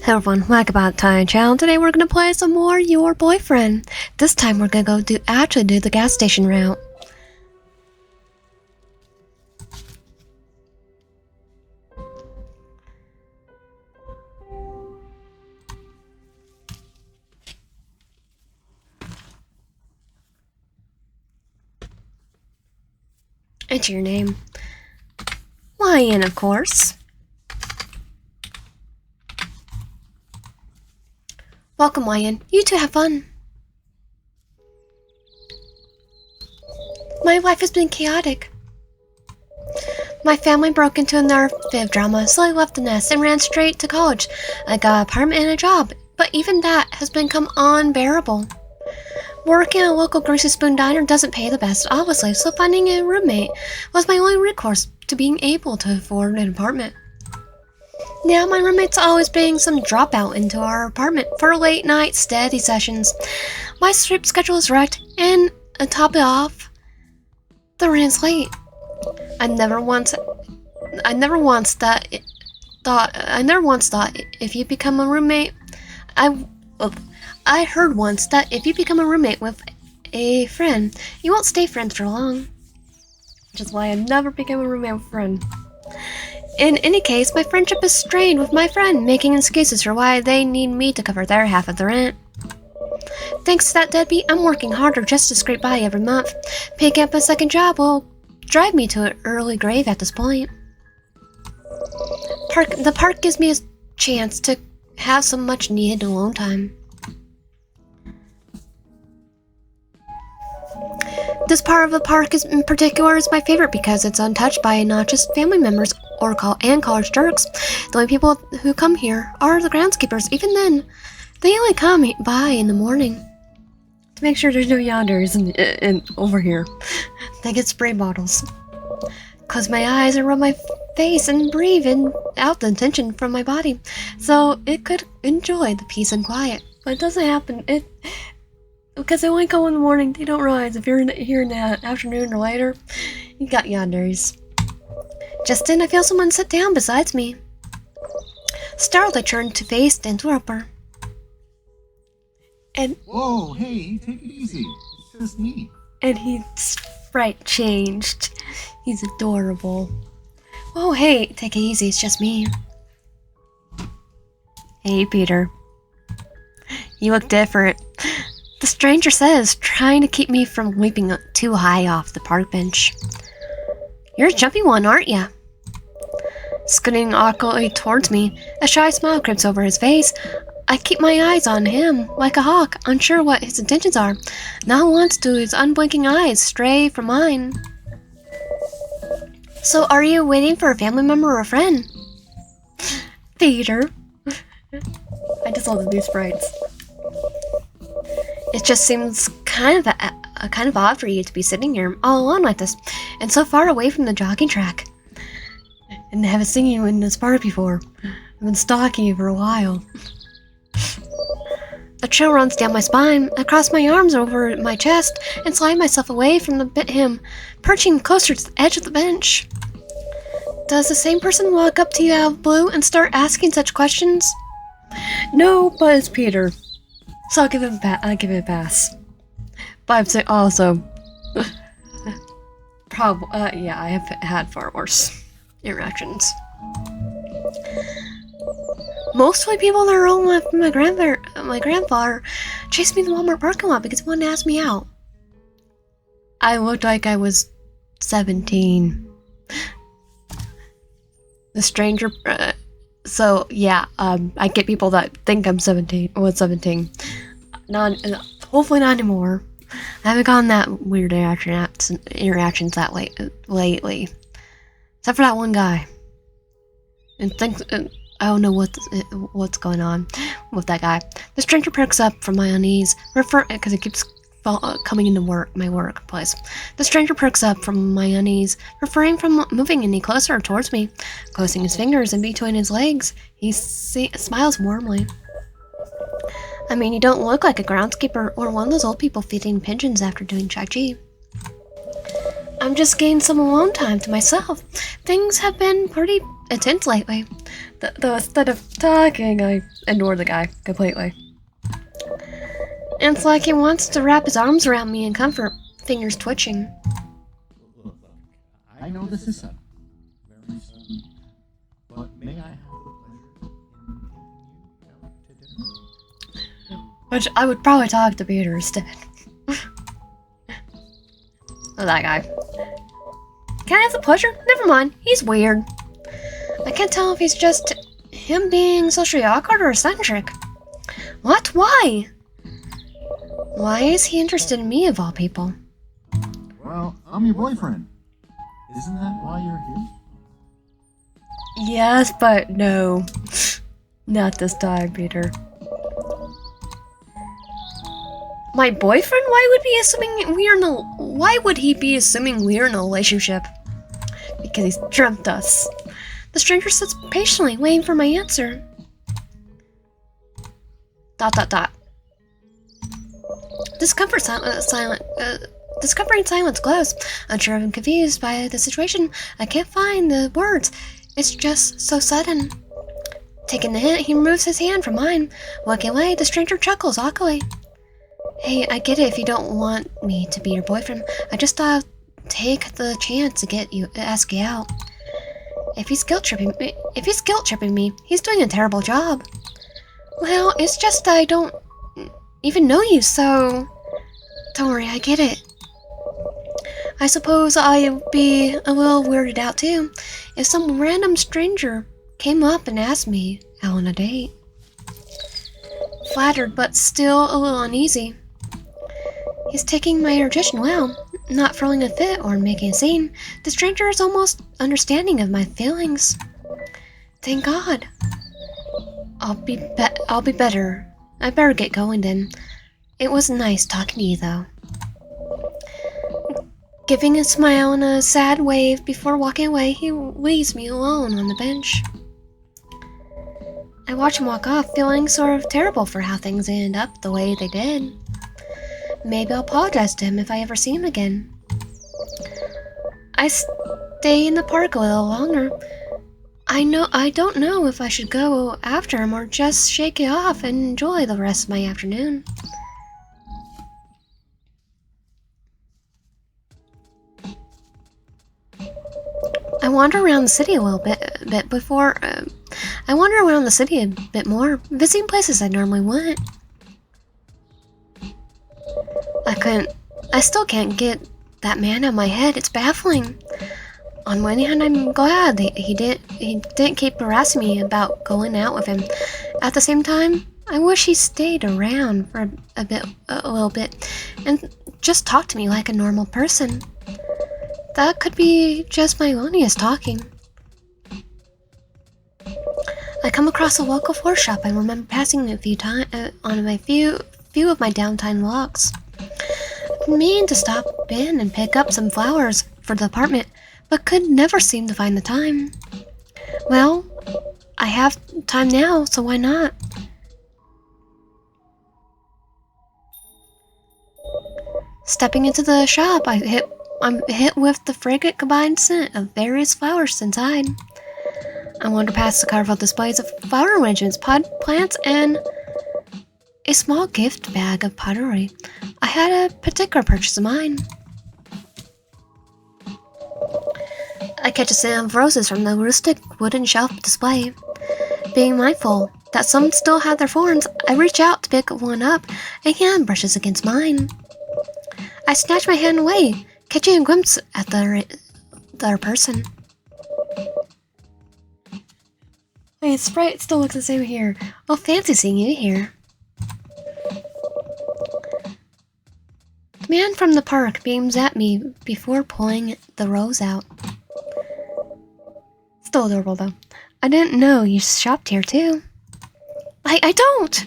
Hello everyone, welcome back to my channel. Today we're gonna play some more Your Boyfriend. This time we're gonna go do the gas station route. Enter your name. Lion, of course. Welcome, Lion. You two have fun. My life has been chaotic. My family broke into another fib drama, so I left the nest and ran straight to college. I got an apartment and a job, but even that has become unbearable. Working at a local greasy spoon diner doesn't pay the best, obviously, so finding a roommate was my only recourse to being able to afford an apartment. Now my roommate's always bringing some dropout into our apartment for late night study sessions. My sleep schedule is wrecked, and to top it off, the rent's late. I never once thought if you become a roommate, I heard once that if you become a roommate with a friend, you won't stay friends for long. Which is why I never became a roommate with a friend. In any case, my friendship is strained with my friend making excuses for why they need me to cover their half of the rent. Thanks to that deadbeat, I'm working harder just to scrape by every month. Picking up a second job will drive me to an early grave at this point. The park gives me a chance to have some much needed alone time. This part of the park in particular is my favorite because it's untouched by not just family members or college jerks. The only people who come here are the groundskeepers. Even then, they only come by in the morning to make sure there's no yonders in over here. They get spray bottles. Close my eyes and rub my face and breathe out the tension from my body, so it could enjoy the peace and quiet. But it doesn't happen. Because they only come in the morning, they don't realize if you're here in the afternoon or later, you got yonders. Just then, I feel someone sit down beside me. Startled, I turned to face the interloper. And whoa, hey, take it easy. It's just me. And his sprite changed. He's adorable. Oh, hey, take it easy. It's just me. Hey, Peter. You look different. The stranger says, trying to keep me from leaping too high off the park bench. You're a jumpy one, aren't you? Scooting awkwardly towards me, a shy smile creeps over his face. I keep my eyes on him, like a hawk, unsure what his intentions are. Not once do his unblinking eyes stray from mine. So are you waiting for a family member or a friend? Peter. I just love the new sprites. It just seems kind of odd for you to be sitting here all alone like this, and so far away from the jogging track. And haven't seen you in this park before. I've been stalking you for a while. A chill runs down my spine. I cross my arms over my chest and slide myself away from him, perching closer to the edge of the bench. Does the same person walk up to you out of the blue and start asking such questions? No, but it's Peter. So I'll give it a pass. But I'm saying also, yeah, I have had far worse interactions. Mostly people that are home with my grandfather chased me in the Walmart parking lot because he wanted to ask me out. I looked like I was 17. The stranger, so yeah, I get people that think I'm 17. Hopefully not anymore. I haven't gotten that weird interactions that lately, except for that one guy. And I don't know what's going on with that guy. The stranger perks up from my unease, because it keeps coming into my workplace. The stranger perks up from my unease, refraining from moving any closer towards me. Closing his fingers in between his legs, he smiles warmly. I mean, you don't look like a groundskeeper or one of those old people feeding pigeons after doing Chai Chi. I'm just getting some alone time to myself. Things have been pretty intense lately. Though instead of talking, I ignore the guy completely. It's like he wants to wrap his arms around me in comfort, fingers twitching. Look, I know this is sudden, very sudden, but may I have the pleasure in taking you out to dinner? Which I would probably talk to Peter instead. Oh, that guy. Can I have the pleasure? Never mind, he's weird. I can't tell if he's just him being socially awkward or eccentric. What? Why? Why is he interested in me of all people? Well, I'm your boyfriend. Isn't that why you're here? Yes, but no. Not this time, Peter. My boyfriend? Why would he be assuming we're in a relationship? Because he's dreamt us. The stranger sits patiently, waiting for my answer. ... Discomfort discovering silence glows. Unsure and confused by the situation, I can't find the words. It's just so sudden. Taking the hint, he removes his hand from mine. Walking away, the stranger chuckles awkwardly. Hey, I get it if you don't want me to be your boyfriend. I just thought I'd take the chance to ask you out. If he's guilt tripping me, he's doing a terrible job. Well, it's just that I don't even know you, so don't worry, I get it. I suppose I'd be a little weirded out too if some random stranger came up and asked me out on a date. Flattered, but still a little uneasy. He's taking my irritation well, not throwing a fit or making a scene. The stranger is almost understanding of my feelings. Thank God. I'll be better. I better get going then. It was nice talking to you, though. Giving a smile and a sad wave before walking away, he leaves me alone on the bench. I watch him walk off, feeling sort of terrible for how things ended up the way they did. Maybe I'll apologize to him if I ever see him again. I stay in the park a little longer. I don't know if I should go after him or just shake it off and enjoy the rest of my afternoon. I wander around the city a little bit before. I wander around the city a bit more, visiting places I normally wouldn't. I still can't get that man out of my head. It's baffling. On one hand, I'm glad he didn't keep harassing me about going out with him. At the same time, I wish he stayed around for a little bit, and just talked to me like a normal person. That could be just my loneliness talking. I come across a local flower shop I remember passing a few times on my few of my downtime walks. I've been meaning to stop in and pick up some flowers for the apartment, but could never seem to find the time. Well, I have time now, so why not? Stepping into the shop, I'm hit with the fragrant combined scent of various flowers inside. I wander past the colorful displays of flower arrangements, pot plants, and a small gift bag of pottery. I had a particular purchase in mind. I catch a stand of roses from the rustic wooden shelf display. Being mindful that some still had their thorns, I reach out to pick one up. A hand brushes against mine. I snatch my hand away, catching a glimpse at the other person. Wait, Sprite still looks the same here. Oh, fancy seeing you here. The man from the park beams at me before pulling the rose out. Still adorable, though. I didn't know you shopped here, too. I don't!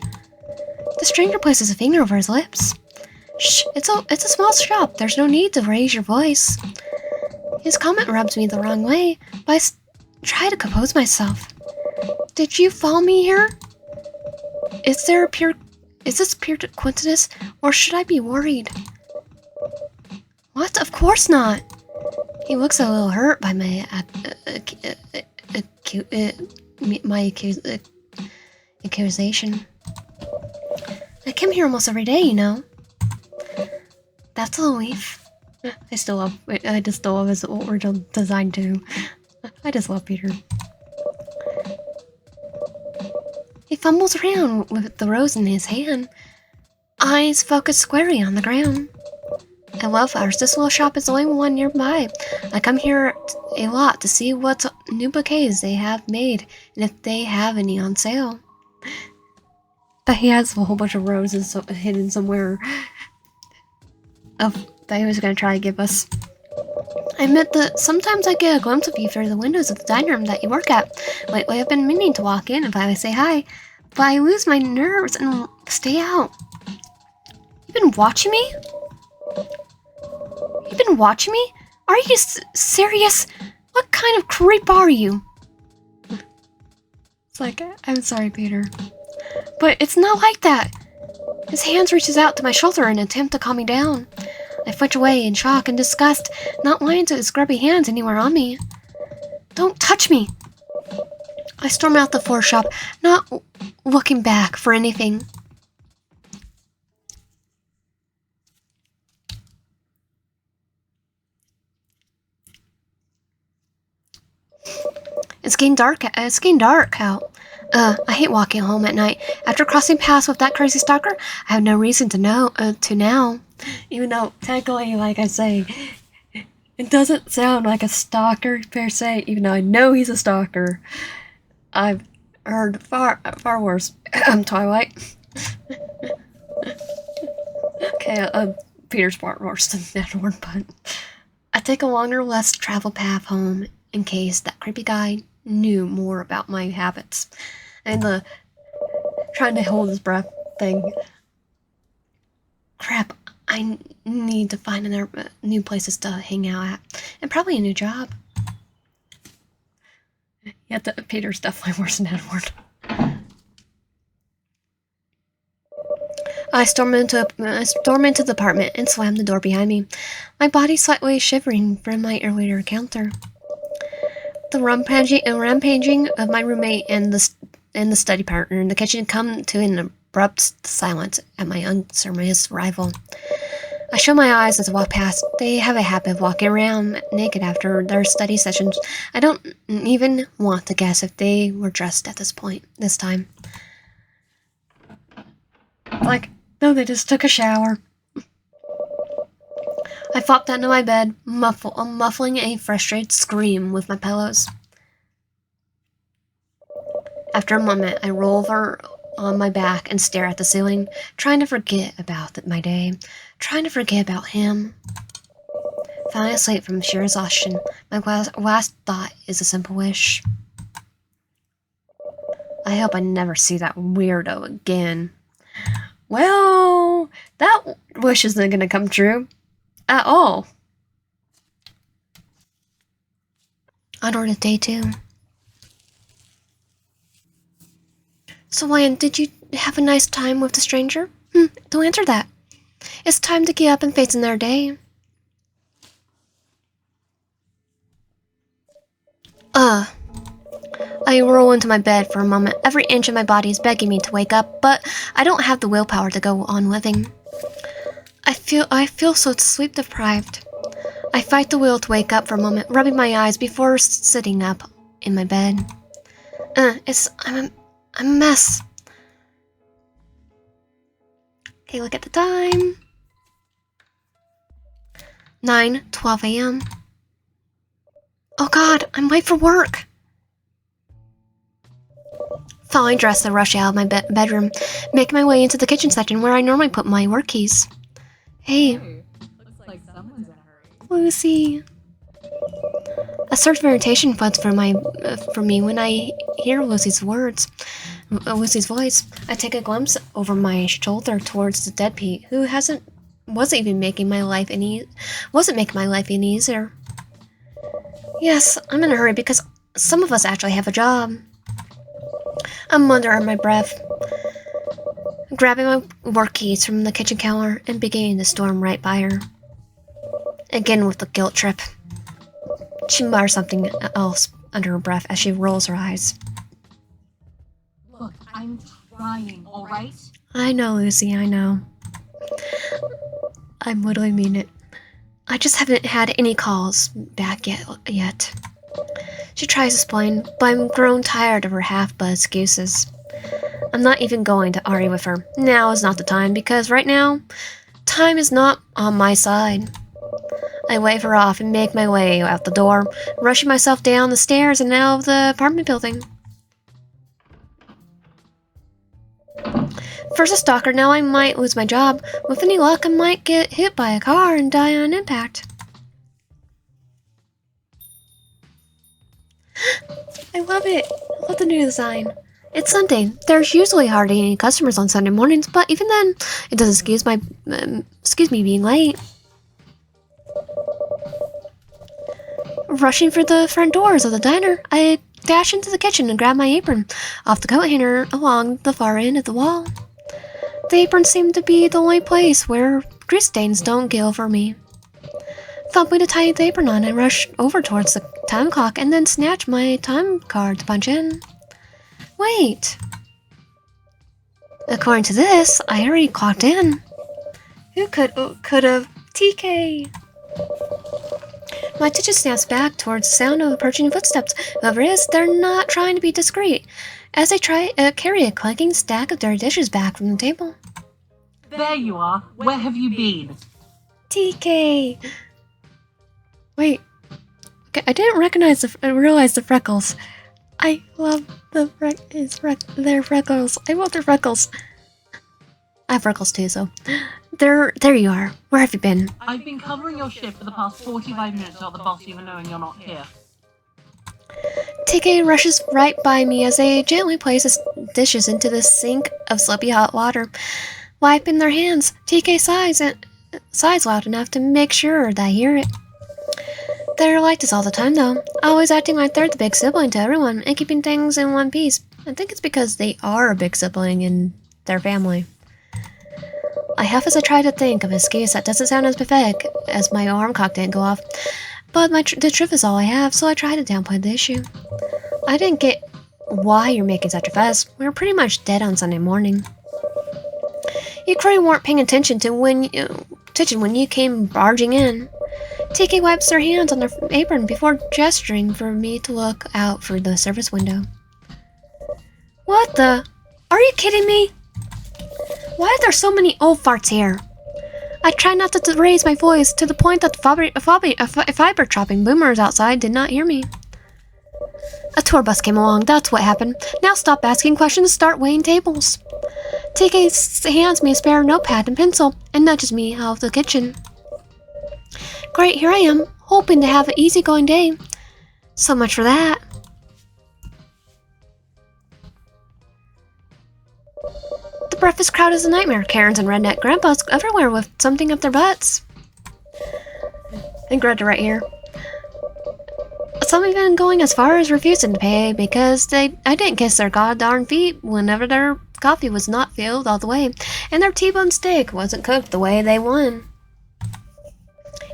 The stranger places a finger over his lips. Shh, it's a small shop. There's no need to raise your voice. His comment rubs me the wrong way, but I try to compose myself. Did you follow me here? Is this pure coincidence, or should I be worried? What? Of course not. He looks a little hurt by my accusation. I come here almost every day, you know. That's a relief. I just still love his original design too. I just love Peter. He fumbles around with the rose in his hand, eyes focused squarely on the ground. I love flowers. This little shop is the only one nearby. I come here a lot to see what new bouquets they have made and if they have any on sale. But he has a whole bunch of roses hidden somewhere that he was going to try to give us. I admit that sometimes I get a glimpse of you through the windows of the dining room that you work at. Lately, I've been meaning to walk in and finally say hi, but I lose my nerves and stay out. You've been watching me? You've been watching me? Are you serious? What kind of creep are you? It's like, I'm sorry, Peter. But it's not like that. His hands reaches out to my shoulder in an attempt to calm me down. I flinch away in shock and disgust, not wanting to his grubby hands anywhere on me. Don't touch me! I storm out the floor shop, not looking back for anything. It's getting dark out. I hate walking home at night. After crossing paths with that crazy stalker, I have no reason to now. Even though, technically, like I say, it doesn't sound like a stalker per se, even though I know he's a stalker. I've heard far worse. Twilight. Okay, Peter's far worse than that one, but I take a longer, less traveled path home in case that creepy guy knew more about my habits. And the trying to hold his breath thing. Crap, I need to find new places to hang out at. And probably a new job. Yeah, Peter's definitely worse than Edward. I storm into the apartment and slam the door behind me, my body slightly shivering from my earlier encounter. The rampaging of my roommate and the study partner in the kitchen come to an abrupt silence at my unceremoniously arrival. I shut my eyes as I walk past. They have a habit of walking around naked after their study sessions. I don't even want to guess if they were dressed at this time. Like, no, they just took a shower. I flopped into my bed, muffling a frustrated scream with my pillows. After a moment, I roll over on my back and stare at the ceiling, trying to forget about my day, trying to forget about him. Falling asleep from sheer exhaustion, my last thought is a simple wish. I hope I never see that weirdo again. Well, that wish isn't going to come true at all. On to day 2. So, Lion, did you have a nice time with the stranger? Don't answer that. It's time to get up and face another day. I roll into my bed for a moment. Every inch of my body is begging me to wake up, but I don't have the willpower to go on living. I feel so sleep deprived. I fight the will to wake up for a moment, rubbing my eyes before sitting up in my bed. I'm a mess. Okay, look at the time. 9:12 a.m. Oh God, I'm late for work. Following dress, I rush out of my bedroom, making my way into the kitchen section where I normally put my work keys. Hey. Looks like someone's in a hurry. Lucy. A surge of irritation floods for me when I hear Lucy's voice. I take a glimpse over my shoulder towards the deadbeat, who wasn't making my life any easier. Yes, I'm in a hurry because some of us actually have a job. I'm under my breath, grabbing my work keys from the kitchen counter and beginning to storm right by her. Again with the guilt trip. She mutters something else under her breath as she rolls her eyes. Look, I'm trying, alright? I know, Lucy, I know. I literally mean it. I just haven't had any calls back yet. She tries to explain, but I'm grown tired of her half-buzzed excuses. I'm not even going to argue with her. Now is not the time, because right now, time is not on my side. I wave her off and make my way out the door, rushing myself down the stairs and out of the apartment building. First a stalker, now I might lose my job. With any luck, I might get hit by a car and die on impact. I love it. I love the new design. It's Sunday. There's usually hardly any customers on Sunday mornings, but even then, it doesn't excuse me being late. Rushing for the front doors of the diner, I dash into the kitchen and grab my apron off the coat hanger along the far end of the wall. The apron seemed to be the only place where grease stains don't get over me. Thumping to tie the apron on, I rush over towards the time clock and then snatch my time card to punch in. Wait. According to this, I already clocked in. Who could have? TK. My attention snaps back towards the sound of approaching footsteps. Whoever it is, they're not trying to be discreet, as they carry a clanking stack of dirty dishes back from the table. There you are. Where have you been? TK. Wait. Okay, I didn't realize the freckles. I love their freckles. I love their freckles. I have freckles too, so. There you are. Where have you been? I've been covering your shift for the past 45 minutes without the boss even knowing you're not here. TK rushes right by me as they gently places dishes into the sink of sloppy hot water. Wiping their hands, TK sighs loud enough to make sure that I hear it. They're like this all the time, though, always acting like they're the big sibling to everyone and keeping things in one piece. I think it's because they are a big sibling in their family. I half as I try to think of an excuse that doesn't sound as pathetic as my alarm clock didn't go off, but the truth is all I have, so I try to downplay the issue. I didn't get why you're making such a fuss. We were pretty much dead on Sunday morning. You clearly weren't paying attention when you came barging in. TK wipes their hands on their apron before gesturing for me to look out through the service window. What the? Are you kidding me? Why are there so many old farts here? I try not to raise my voice to the point that the fiber chopping boomers outside did not hear me. A tour bus came along, that's what happened. Now stop asking questions and start weighing tables. TK hands me a spare notepad and pencil and nudges me out of the kitchen. Great, here I am, hoping to have an easygoing day. So much for that. The breakfast crowd is a nightmare. Karens and redneck grandpas everywhere with something up their butts. And Greta right here. Some even going as far as refusing to pay because I didn't kiss their goddarn feet whenever their coffee was not filled all the way, and their T-bone steak wasn't cooked the way they wanted.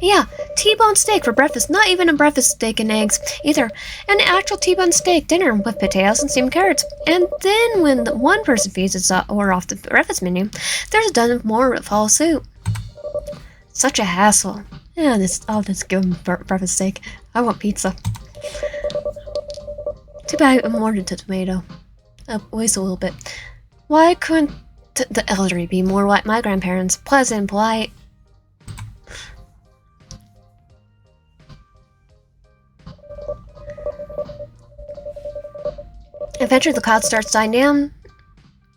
Yeah, T-bone steak for breakfast, not even a breakfast steak and eggs either. An actual T-bone steak dinner with potatoes and steamed carrots. And then when one person feeds its order off the breakfast menu, there's a dozen more that follow suit. Such a hassle. Yeah, I'll just give them breakfast steak. I want pizza. Too bad I'm more into tomato. At least a little bit. Why couldn't the elderly be more like my grandparents? Pleasant and polite. Eventually the crowd starts dying down.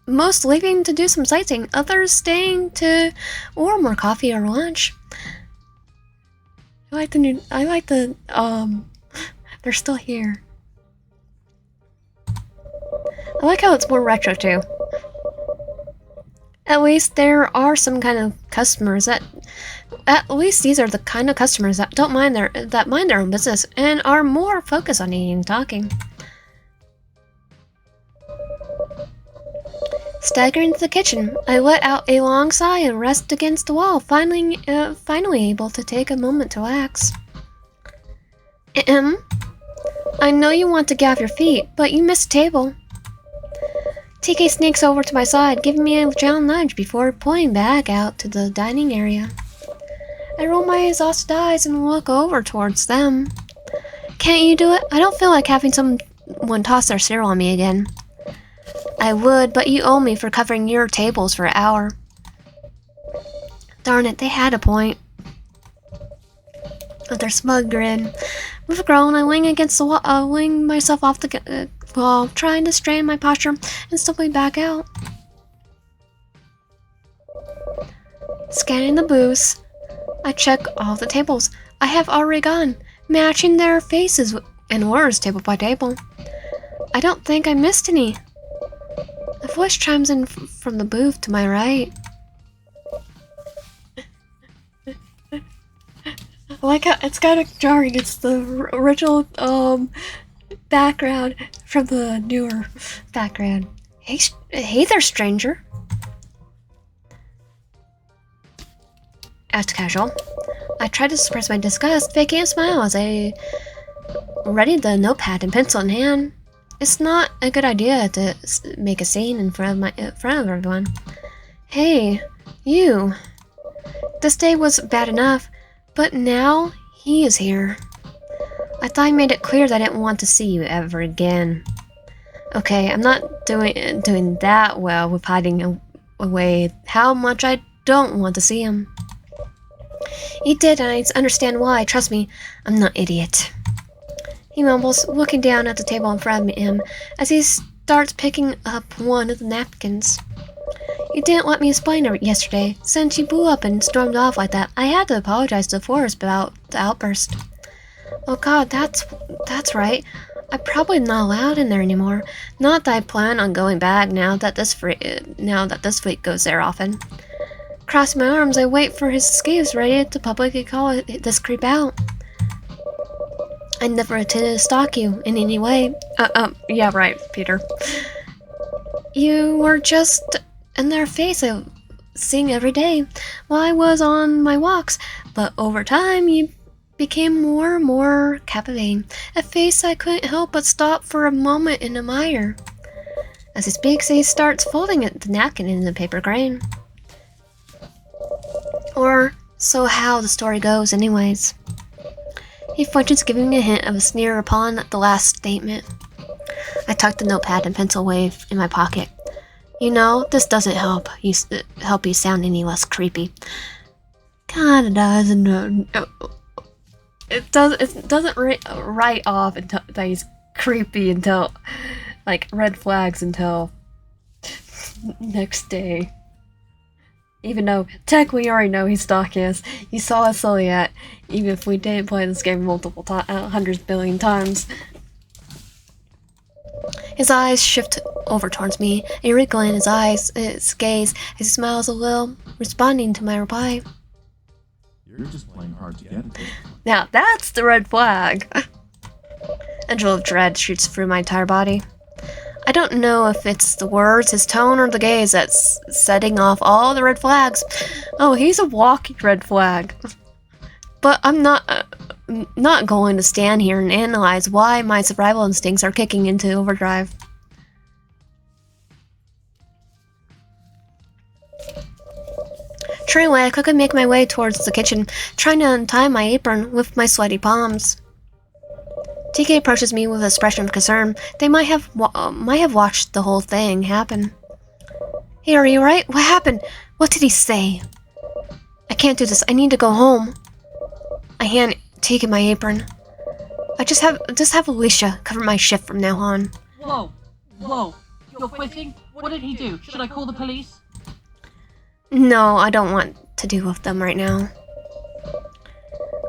Most leaving to do some sightseeing, others staying to order more coffee or lunch. They're still here. I like how it's more retro too. At least there are some kind of customers at least these are the kind of customers that mind their own business and are more focused on eating and talking. Staggering to the kitchen, I let out a long sigh and rest against the wall, finally able to take a moment to relax. I know you want to get off your feet, but you missed a table. TK sneaks over to my side, giving me a gentle nudge before pulling back out to the dining area. I roll my exhausted eyes and look over towards them. Can't you do it? I don't feel like having someone toss their cereal on me again. I would, but you owe me for covering your tables for an hour. Darn it, they had a point. With their smug grin. With a groan, I lean against the wall, lean myself off the wall, trying to straighten my posture and simply back out. Scanning the booths, I check all the tables. I have already gone, matching their faces and orders table by table. I don't think I missed any. A voice chimes in from the booth to my right. I like how it's kind of jarring. It's the original background from the newer background. Hey there, stranger. Asked casual. I tried to suppress my disgust, faking a smile as I readied the notepad and pencil in hand. It's not a good idea to make a scene in front of everyone. Hey, you. This day was bad enough, but now he is here. I thought I made it clear that I didn't want to see you ever again. Okay, I'm not doing that well with hiding away how much I don't want to see him. He did, and I understand why. Trust me, I'm not an idiot. He mumbles, looking down at the table in front of him as he starts picking up one of the napkins. You didn't let me explain it yesterday. Since you blew up and stormed off like that, I had to apologize to Forrest about the outburst. Oh god, that's right. I'm probably not allowed in there anymore. Not that I plan on going back now that this freak goes there often. Crossing my arms, I wait for his excuse, ready to publicly call this creep out. I never intended to stalk you in any way. Yeah, right, Peter. You were just in their face I seeing every day while I was on my walks, but over time you became more and more captivating. A face I couldn't help but stop for a moment and admire. As he speaks, he starts folding the napkin in the paper grain. Or so how the story goes, anyways. He flinches, giving me a hint of a sneer upon the last statement. I tuck the notepad and pencil away in my pocket. You know, this doesn't help you sound any less creepy. Kinda doesn't. It doesn't write off until that he's creepy until, like, red flags until next day. Even though technically you already know he's stalking us, you saw a silhouette, even if we didn't play this game multiple times, hundreds billion times. His eyes shift over towards me, a wrinkle in his gaze, as he smiles a little, responding to my reply. You're just playing hard to get. Now that's the red flag. A drill of dread shoots through my entire body. I don't know if it's the words, his tone, or the gaze that's setting off all the red flags. Oh, he's a walking red flag. But I'm not going to stand here and analyze why my survival instincts are kicking into overdrive. Turning away, I quickly make my way towards the kitchen, trying to untie my apron with my sweaty palms. TK approaches me with an expression of concern. They might have watched the whole thing happen. Hey, are you alright? What happened? What did he say? I can't do this. I need to go home. I hand TK my apron. I just have Alicia cover my shift from now on. Whoa. You're quitting? What did he do? Should I call the police? No, I don't want to deal with them right now.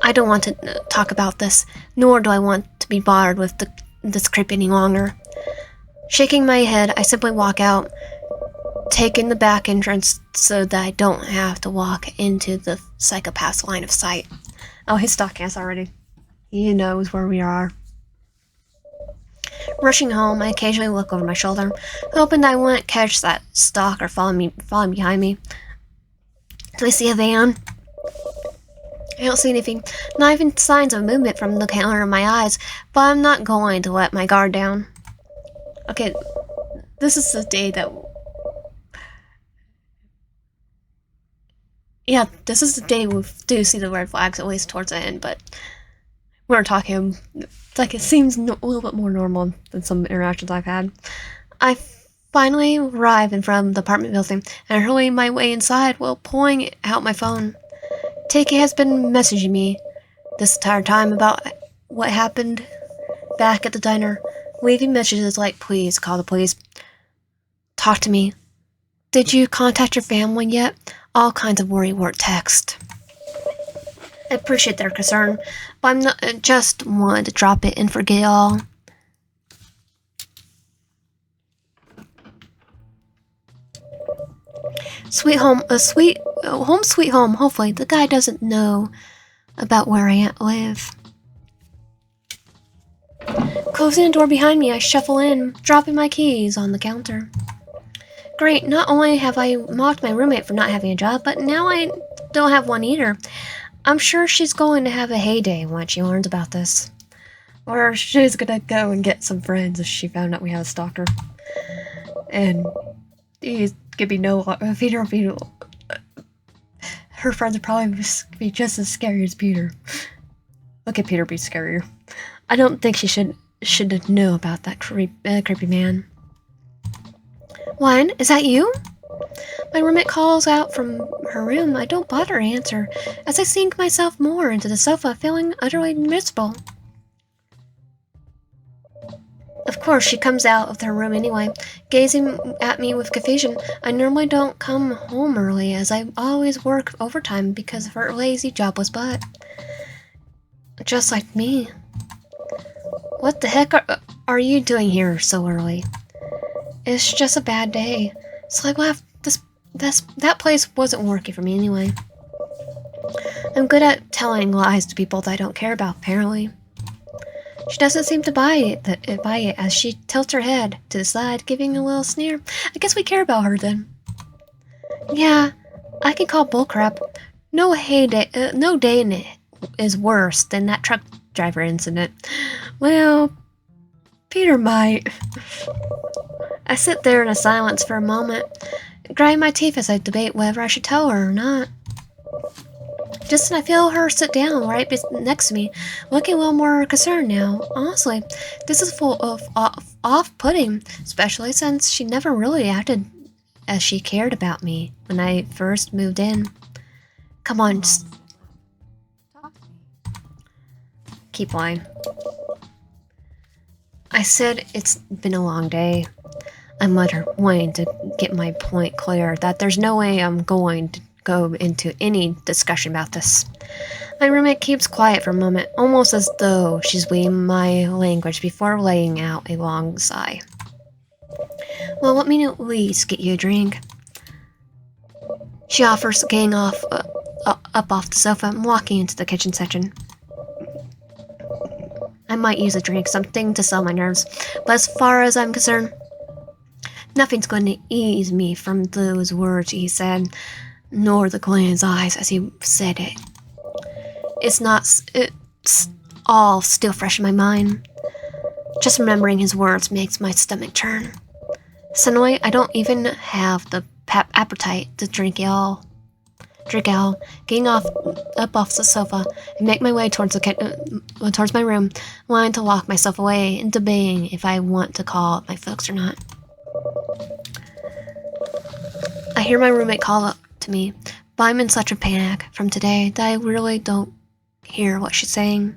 I don't want to talk about this, nor do I want to be bothered with this creep any longer. Shaking my head, I simply walk out, taking the back entrance so that I don't have to walk into the psychopath's line of sight. Oh, he's stalking us already. He knows where we are. Rushing home, I occasionally look over my shoulder, hoping that I won't catch that stalker following behind me. Do I see a van? I don't see anything, not even signs of movement from the corner of my eyes, but I'm not going to let my guard down. Okay, this is the day that... Yeah, this is the day we do see the red flags, at least towards the end, but we're talking... It's like it seems a little bit more normal than some interactions I've had. I finally arrive in front of the apartment building and hurry my way inside while pulling out my phone. Takei has been messaging me this entire time about what happened back at the diner, leaving messages like, please call the police. Talk to me. Did you contact your family yet? All kinds of worry-word text. I appreciate their concern, but I'm not just wanting to drop it and forget it all. Sweet home, home sweet home. Hopefully, the guy doesn't know about where I live. Closing the door behind me, I shuffle in, dropping my keys on the counter. Great, not only have I mocked my roommate for not having a job, but now I don't have one either. I'm sure she's going to have a heyday when she learns about this. Or she's gonna go and get some friends if she found out we had a stalker. And he's gonna be no Peter. Her friends would probably be just as scary as Peter. Look at Peter be scarier. I don't think she should know about that creepy man. Juan, is that you? My roommate calls out from her room. I don't bother to answer, as I sink myself more into the sofa, feeling utterly miserable. Of course, she comes out of her room anyway, gazing at me with confusion. I normally don't come home early, as I always work overtime because of her lazy, jobless butt. Just like me. What the heck are you doing here so early? It's just a bad day. So I left. That place wasn't working for me anyway. I'm good at telling lies to people that I don't care about, apparently. She doesn't seem to buy it as she tilts her head to the side, giving a little sneer. I guess we care about her then. Yeah, I can call bullcrap. No day is worse than that truck driver incident. Well, Peter might. I sit there in a silence for a moment, grind my teeth as I debate whether I should tell her or not. Just then I feel her sit down right next to me, looking a little more concerned now. Honestly, this is full of off-putting, especially since she never really acted as she cared about me when I first moved in. Come on, just Talk to me. keep lying. I said it's been a long day. I mutter, wanting to get my point clear that there's no way I'm going to go into any discussion about this. My roommate keeps quiet for a moment, almost as though she's weighing my language before laying out a long sigh. Well, let me at least get you a drink. She offers, getting up off the sofa and walking into the kitchen section. I might use a drink, something to sell my nerves, but as far as I'm concerned, nothing's going to ease me from those words he said, nor the glint in his eyes as he said it. It's all still fresh in my mind. Just remembering his words makes my stomach turn. Suddenly, I don't even have the appetite to drink it all. Getting up off the sofa, and make my way towards my room, wanting to lock myself away and debating if I want to call up my folks or not. I hear my roommate call up to me, but I'm in such a panic from today that I really don't hear what she's saying.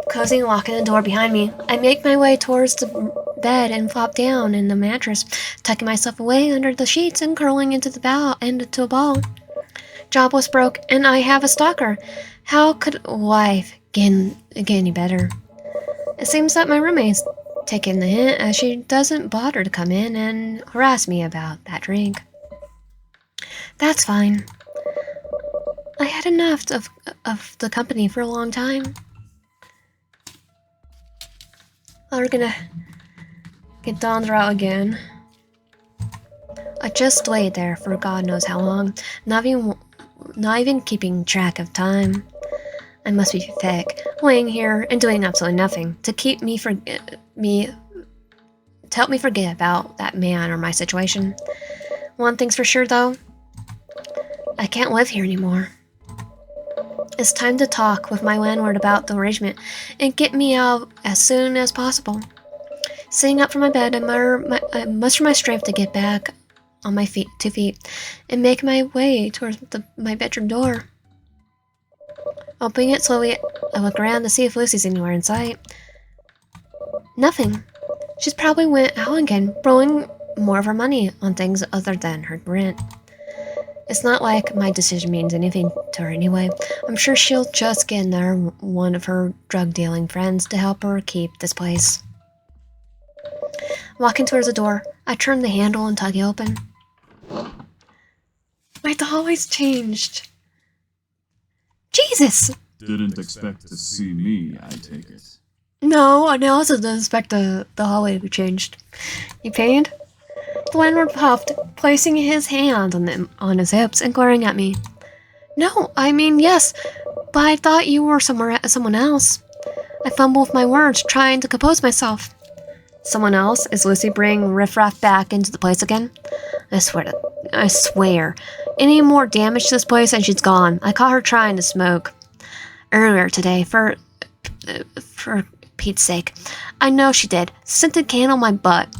Closing and locking the door behind me, I make my way towards the bed and flop down in the mattress, tucking myself away under the sheets and curling into a ball. Job was broke, and I have a stalker. How could life get any better? It seems that my roommate's taking the hint, as she doesn't bother to come in and harass me about that drink. That's fine. I had enough of the company for a long time. We're gonna get Don's out again. I just laid there for God knows how long, not even keeping track of time. I must be thick, laying here and doing absolutely nothing to keep to help me forget about that man or my situation. One thing's for sure, though. I can't live here anymore. It's time to talk with my landlord about the arrangement and get me out as soon as possible. Sitting up from my bed, I muster my strength to get back on my 2 feet and make my way towards my bedroom door. Opening it slowly, I look around to see if Lucy's anywhere in sight. Nothing. She's probably went out again, blowing more of her money on things other than her rent. It's not like my decision means anything to her anyway. I'm sure she'll just get another one of her drug-dealing friends to help her keep this place. Walking towards the door, I turn the handle and tug it open. My doll changed. Jesus! Didn't expect to see me, I take it. No, I also didn't expect the hallway to be changed. You paid? The landlord puffed, placing his hand on his hips and glaring at me. No, I mean, yes, but I thought you were someone else. I fumbled with my words, trying to compose myself. Someone else? Is Lucy bringing riffraff back into the place again? I swear. Any more damage to this place and she's gone. I caught her trying to smoke. Earlier today, for Pete's sake. I know she did. Scented candle my butt.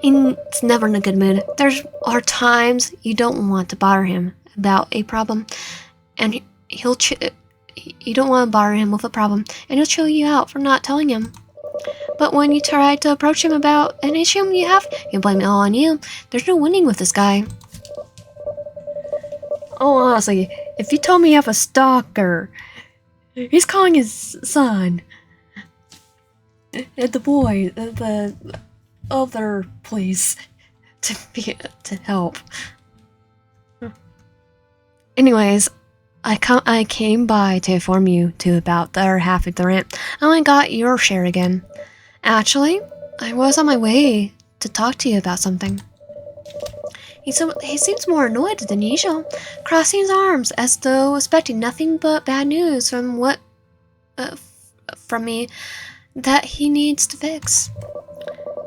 It's never in a good mood. There are times you don't want to bother him about a problem, and you don't want to bother him with a problem, and he'll chill you out for not telling him. But when you try to approach him about an issue you have, he'll blame it all on you. There's no winning with this guy. Oh, honestly, if you told me you have a stalker, he's calling his son, and the boy, the other place, to help. Anyways, I came by to inform you two about the other half of the rent. I only got your share again. Actually, I was on my way to talk to you about something. He seems more annoyed than usual, crossing his arms as though expecting nothing but bad news from me that he needs to fix.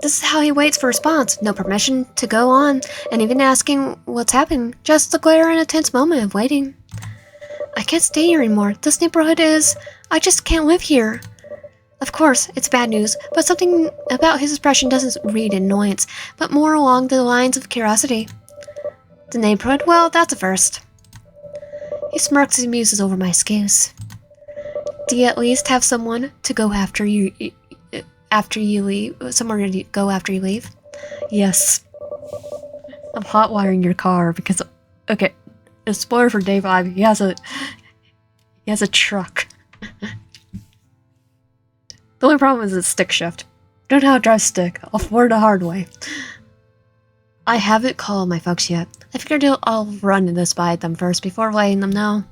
This is how he waits for a response. No permission to go on, and even asking what's happening, just the glare and a tense moment of waiting. I can't stay here anymore. This neighborhood I just can't live here. Of course, it's bad news, but something about his expression doesn't read annoyance, but more along the lines of curiosity. The neighborhood? Well, that's a first. He smirks and muses over my excuse. Do you at least have someone to go after you leave? Somewhere to go after you leave? Yes. I'm hotwiring your car because, okay, a spoiler for day 5. He has a truck. The only problem is it's stick shift. Don't know how to drive stick. I'll learn the hard way. I haven't called my folks yet. I figured I'll run this by them first before letting them know.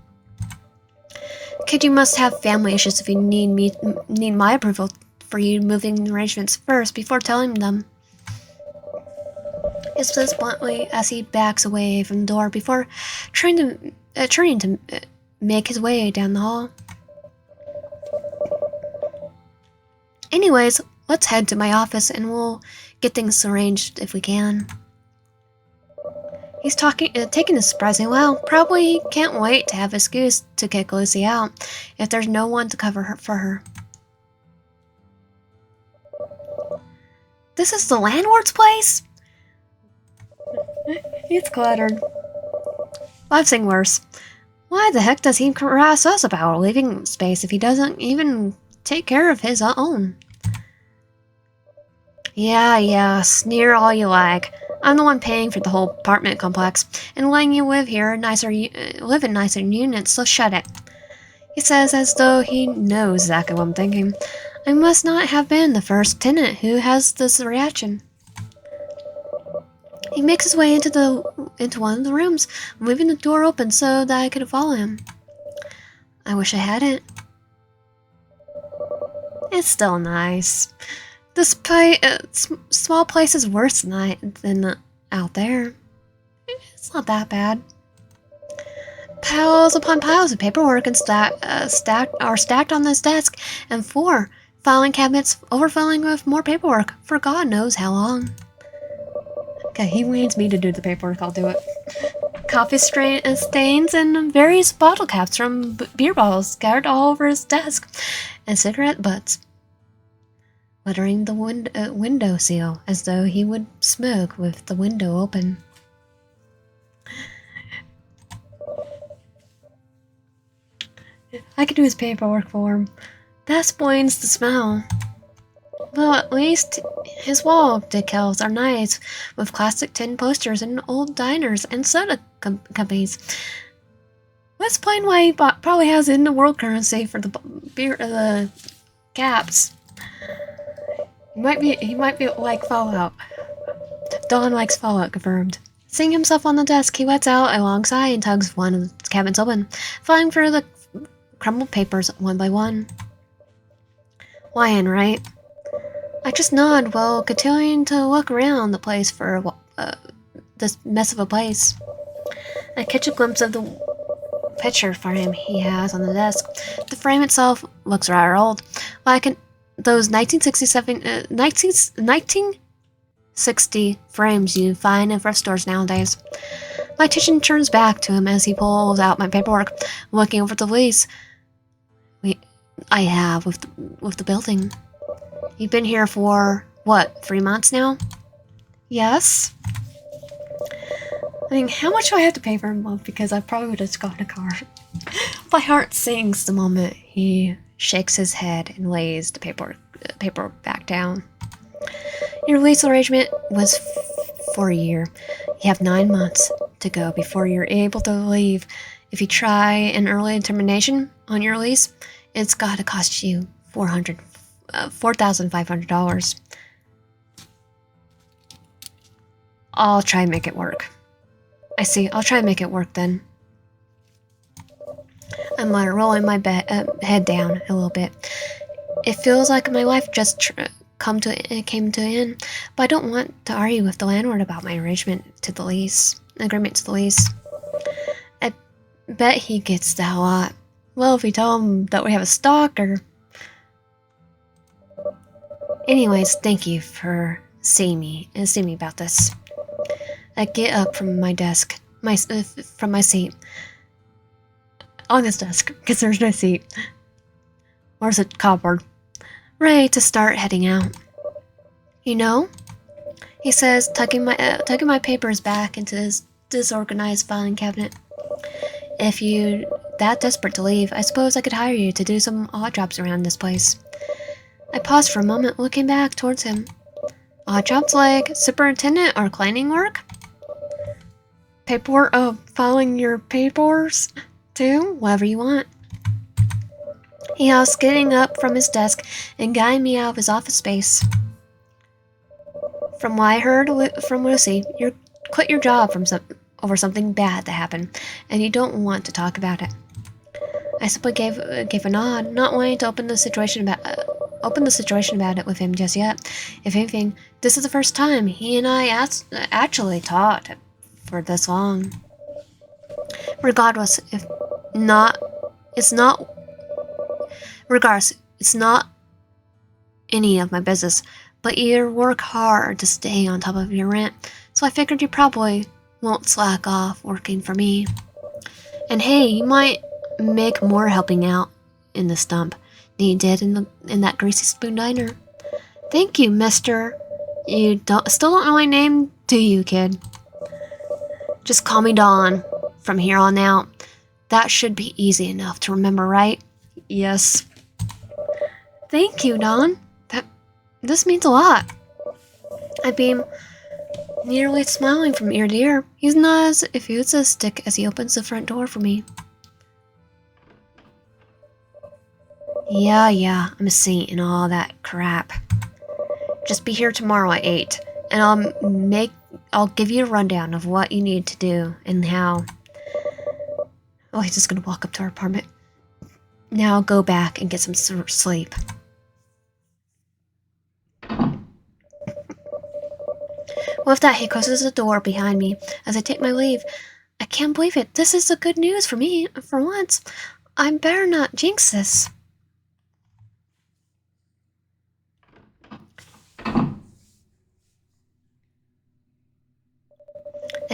Kid, you must have family issues if you need my approval for you moving arrangements first before telling them. He says bluntly as he backs away from the door before turning to make his way down the hall. Anyways, let's head to my office and we'll get things arranged if we can. He's taking this surprisingly well. Probably can't wait to have an excuse to kick Lucy out if there's no one to cover for her. This is the landlord's place? It's cluttered. I've seen worse. Why the heck does he harass us about leaving space if he doesn't even take care of his own? Yeah, sneer all you like. I'm the one paying for the whole apartment complex and letting you live in nicer units, so shut it. He says as though he knows exactly what I'm thinking. I must not have been the first tenant who has this reaction. He makes his way into one of the rooms, leaving the door open so that I could follow him. I wish I hadn't. It's still nice. This small place is worse than out there. It's not that bad. Piles upon piles of paperwork and stacked on this desk, and 4 filing cabinets overflowing with more paperwork for God knows how long. Okay, he needs me to do the paperwork, I'll do it. Coffee stains and various bottle caps from beer bottles scattered all over his desk, and cigarette butts littering the window sill as though he would smoke with the window open. I could do his paperwork for him. That spoils the smell. Well, at least his wall decals are nice, with classic tin posters and old diners and soda companies. Let's explain why he probably has it in the world currency for the beer, caps. He might be like Fallout. Don likes Fallout, confirmed. Seeing himself on the desk, he lets out a long sigh and tugs one of the cabinets open, flying through the crumbled papers one by one. Lying, right? I just nod while continuing to look around the place for this mess of a place. I catch a glimpse of the picture frame he has on the desk. The frame itself looks rather old, like those 1960 frames you find in thrift stores nowadays. My attention turns back to him as he pulls out my paperwork, looking over the lease I have with the building. You've been here for, what, 3 months now? Yes. I mean, how much do I have to pay for a month? Because I probably would have just gotten a car. My heart sinks the moment he shakes his head and lays the paper back down. Your lease arrangement was for a year. You have 9 months to go before you're able to leave. If you try an early termination on your lease, it's got to cost you $4,500. I'll try and make it work. I see. I'll try and make it work then. I'm rolling my head down a little bit. It feels like my life just came to an end, but I don't want to argue with the landlord about my agreement to the lease. I bet he gets that a lot. Well, if we tell him that we have a stalker. Anyways, thank you for seeing me about this. I get up from my desk, from my seat. On this desk, because there's no seat. Where's a cupboard? Ready to start heading out. You know, he says, tucking my papers back into his disorganized filing cabinet. If you're that desperate to leave, I suppose I could hire you to do some odd jobs around this place. I paused for a moment, looking back towards him. Odd jobs like superintendent or cleaning work? Paperwork, filing your papers, too? Whatever you want. He was getting up from his desk and guiding me out of his office space. From what I heard from Lucy, you quit your job over something bad that happened, and you don't want to talk about it. I simply gave a nod, not wanting to open the situation about it with him just yet. If anything, this is the first time he and I actually talked for this long. Regardless, it's not any of my business, but you work hard to stay on top of your rent, so I figured you probably won't slack off working for me. And hey, you might make more helping out in the stump than you did in that Greasy Spoon diner. Thank you, mister. You still don't know my name, do you, kid? Just call me Dawn from here on out. That should be easy enough to remember, right? Yes. Thank you, Dawn. This means a lot. I beam, nearly smiling from ear to ear. He's not as enthusiastic as he opens the front door for me. Yeah, I'm a saint and all that crap. Just be here tomorrow at 8, and I'll give you a rundown of what you need to do and how. Oh, he's just gonna walk up to our apartment. Now go back and get some sleep. With that, he closes the door behind me as I take my leave. I can't believe it. This is the good news for me, for once. I better not jinx this. I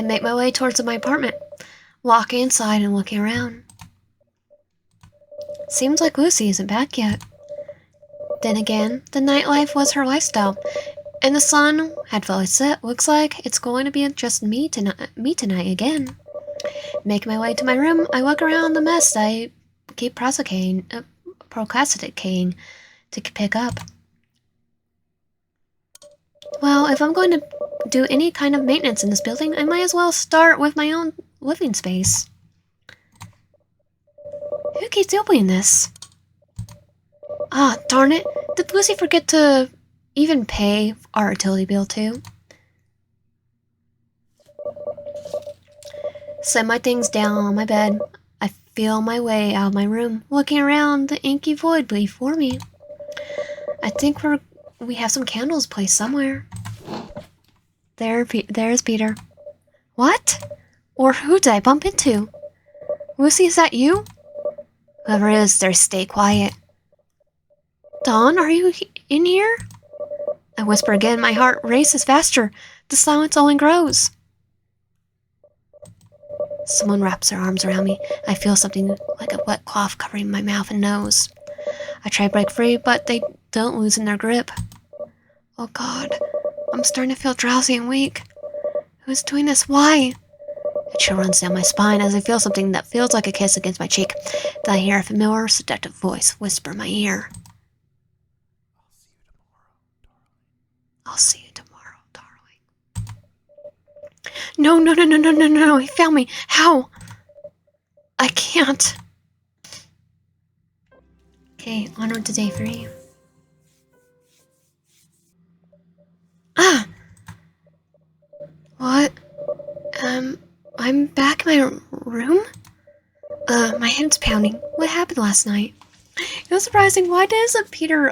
make my way towards my apartment, walking inside and looking around. Seems like Lucy isn't back yet. Then again, the nightlife was her lifestyle, and the sun had fully set. Looks like it's going to be just me tonight again. Making my way to my room, I look around the mess I keep procrastinating to pick up. Well, if I'm going to do any kind of maintenance in this building, I might as well start with my own living space. Who keeps opening this? Ah, darn it. Did Lucy forget to even pay our utility bill too? Set my things down on my bed. I feel my way out of my room, looking around the inky void before me. I think we have some candles placed somewhere. There's Peter. What? Or who did I bump into? Lucy, is that you? Whoever it is, there, stay quiet. Dawn, are you in here? I whisper again, my heart races faster. The silence only grows. Someone wraps their arms around me. I feel something like a wet cloth covering my mouth and nose. I try to break free, but they don't loosen their grip. Oh God, I'm starting to feel drowsy and weak. Who's doing this? Why? A chill runs down my spine as I feel something that feels like a kiss against my cheek. Then I hear a familiar, seductive voice whisper in my ear. I'll see you tomorrow, darling. No, he found me. How? I can't. Okay, onward to day 3. Ah! What? I'm back in my room? My head's pounding. What happened last night? It was surprising. Why doesn't Peter,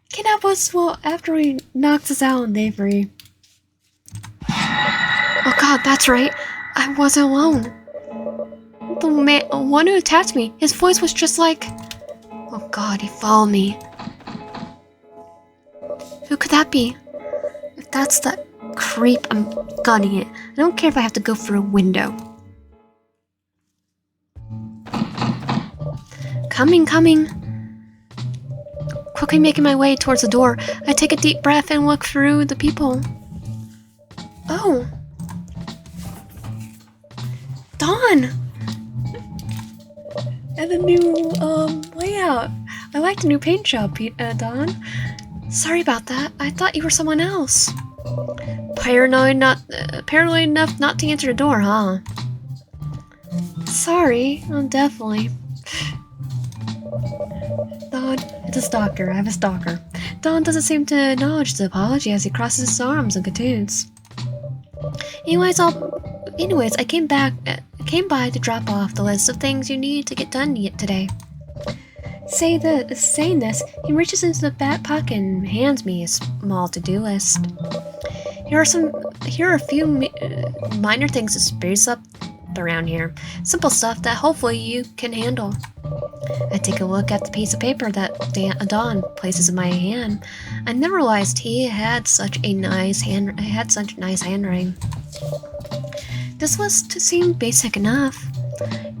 kidnap us after he knocks us out on day 3? Oh God, that's right. I wasn't alone. The one who attacked me, his voice was just like... Oh God, he followed me. Who could that be? If that's that creep, I'm gunning it. I don't care if I have to go through a window. Coming. Quickly making my way towards the door, I take a deep breath and look through the people. Oh. Dawn! And the new, layout. I like the new paint job, Dawn. Sorry about that. I thought you were someone else. Paranoid enough not to answer the door, huh? Sorry. Oh, definitely. Dawn, it's a stalker. I have a stalker. Dawn doesn't seem to acknowledge the apology as he crosses his arms and continues. Anyways, I came by to drop off the list of things you need to get done today. Saying this, he reaches into the back pocket and hands me a small to-do list. Here are a few minor things to spruce up around here. Simple stuff that hopefully you can handle. I take a look at the piece of paper that Dawn places in my hand. I never realized he had such nice handwriting. This list seemed basic enough.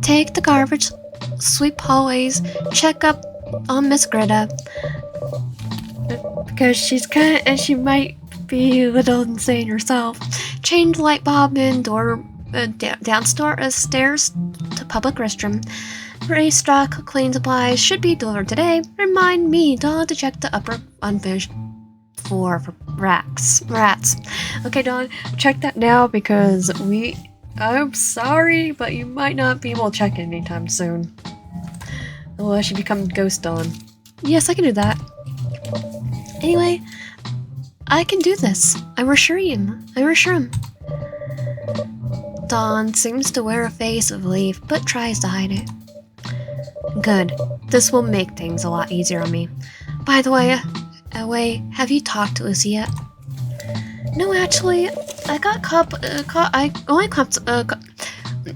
Take the garbage, sweep hallways, check up on Miss Greta. Because she might be a little insane herself. Change light bulb in door downstairs to public restroom. Restock clean supplies should be delivered today. Remind me, Dawn, to check the upper unfinished floor for rats. Okay, Dawn, check that now because I'm sorry, but you might not be able to check it anytime soon. Unless you become Ghost Dawn. Yes, I can do that. Anyway, I can do this. I reassure him. Dawn seems to wear a face of relief, but tries to hide it. Good. This will make things a lot easier on me. By the way, have you talked to Lucy yet? No, actually, I got I only caught.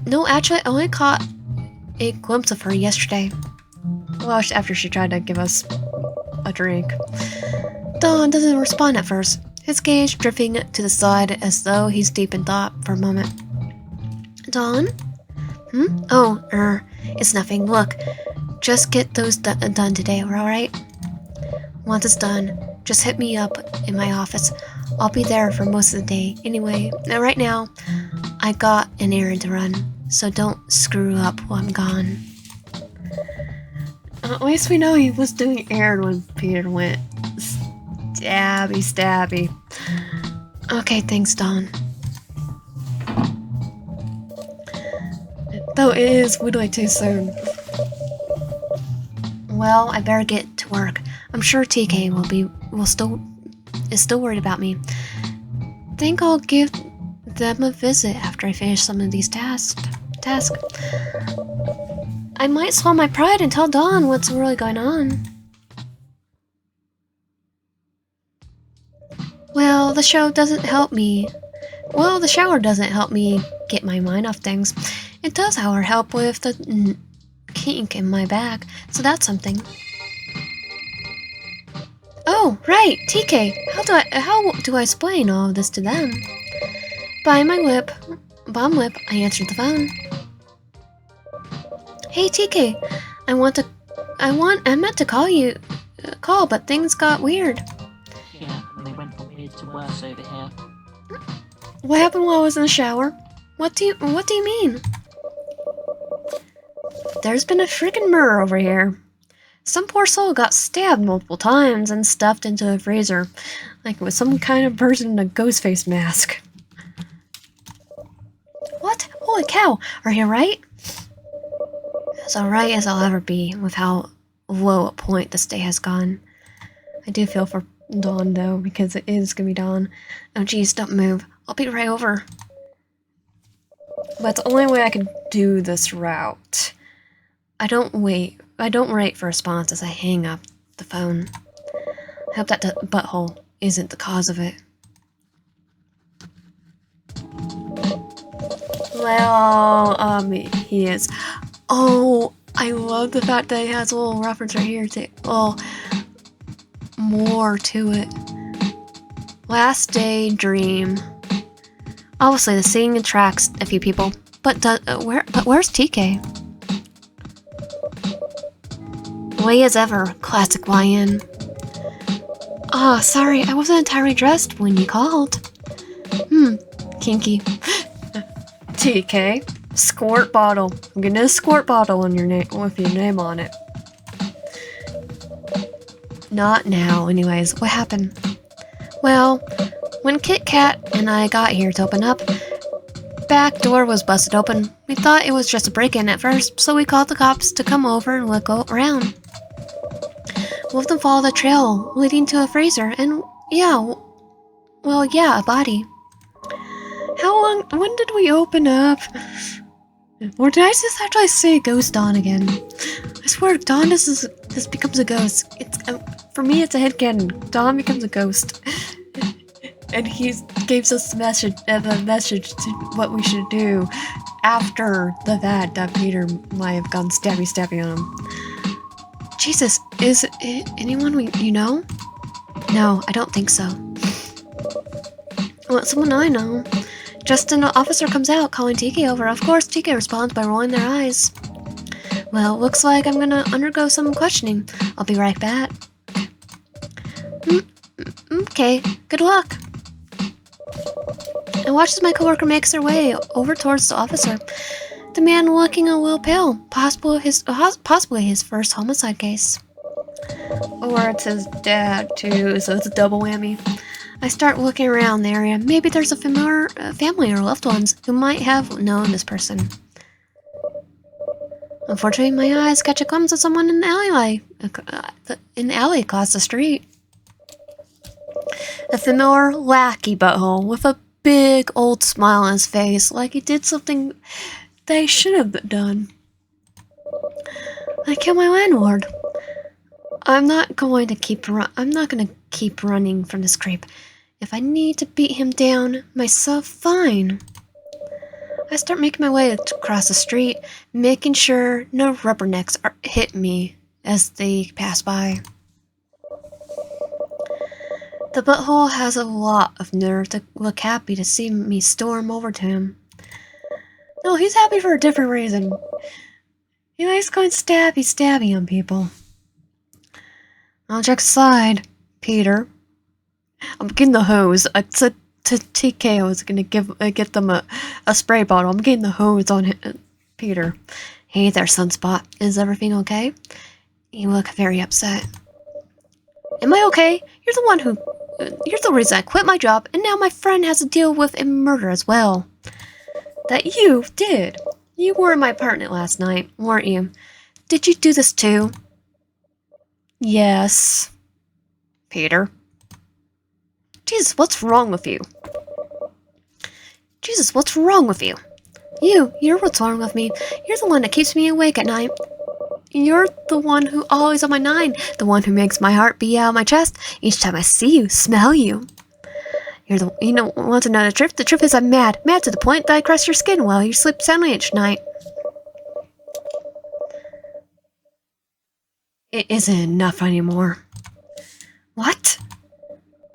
No, actually, I only caught a glimpse of her yesterday. Well, after she tried to give us a drink. Don doesn't respond at first, his gaze drifting to the side as though he's deep in thought for a moment. Don? Oh, it's nothing. Look, just get those done today, alright? Once it's done, just hit me up in my office. I'll be there for most of the day. Anyway, right now, I got an errand to run, so don't screw up while I'm gone. At least we know he was doing errand when Peter went stabby. Okay, thanks, Don. Though it is way too soon. Well, I better get to work. I'm sure TK is still worried about me. Think I'll give them a visit after I finish some of these tasks. I might swallow my pride and tell Don what's really going on. Well, the shower doesn't help me get my mind off things. It does, however, help with the kink in my back, so that's something. Oh, right, TK. How do I explain all of this to them? By my bomb whip, I answered the phone. Hey, TK, I meant to call, but things got weird. Yeah, and they went from weird to worse over here. What happened while I was in the shower? What do you mean? There's been a freaking murder over here. Some poor soul got stabbed multiple times and stuffed into a freezer, like it was some kind of person in a ghost face mask. What? Holy cow! Are you right? As alright as I'll ever be with how low a point this day has gone. I do feel for Dawn though, because it is gonna be Dawn. Oh geez, don't move. I'll be right over. But it's the only way I can do this route. I don't wait for a response as I hang up the phone. I hope that butthole isn't the cause of it. Well, he is. Oh, I love the fact that it has a little reference right here to, more to it. Last day dream. Obviously, the scene attracts a few people, but where's TK? Way as ever, classic YN. Ah, sorry, I wasn't entirely dressed when you called. Kinky. TK, squirt bottle. I'm getting a squirt bottle on your name with your name on it. Not now, anyways. What happened? Well, when Kit Kat and I got here to open up, back door was busted open. We thought it was just a break-in at first, so we called the cops to come over and look around. Both of them followed the trail leading to a freezer, and a body. When did we open up? Or did I just actually say ghost Dawn again? I swear, Dawn this becomes a ghost. For me, it's a headcanon. Dawn becomes a ghost. And he gives us the message to what we should do after the fact that Peter might have gone stabby on him. Jesus, is it anyone you know? No, I don't think so. Well, someone I know. Just an officer comes out, calling TK over. Of course, TK responds by rolling their eyes. Well, looks like I'm gonna undergo some questioning. I'll be right back. Okay, good luck. I watch as my coworker makes their way over towards the officer. The man looking a little pale, possibly his first homicide case. Or it's his dad, too, so it's a double whammy. I start looking around the area. Maybe there's a familiar family or loved ones who might have known this person. Unfortunately, my eyes catch a glimpse of someone in the alley across the street. A familiar lackey butthole with a big old smile on his face, like he did something they should have done. I killed my landlord. I'm not going to keep running from this creep. If I need to beat him down myself, fine. I start making my way across the street, making sure no rubbernecks hit me as they pass by. The butthole has a lot of nerve to look happy to see me storm over to him. No, he's happy for a different reason. He likes going stabby on people. All jokes aside, Peter, I'm getting the hose. I said to TK I was gonna get them a spray bottle. I'm getting the hose on him. Peter. Hey there, Sunspot. Is everything okay? You look very upset. Am I okay? You're the reason I quit my job, and now my friend has to deal with a murder as well. That you did. You were my partner last night, weren't you? Did you do this too? Yes. Peter. Jesus, what's wrong with you? Jesus, what's wrong with you? You're what's wrong with me. You're the one that keeps me awake at night. You're the one who always on my 9, the one who makes my heart beat out of my chest each time I see you, smell you. Want to know the truth? The truth is I'm mad to the point that I crush your skin while you sleep soundly each night. It isn't enough anymore. What?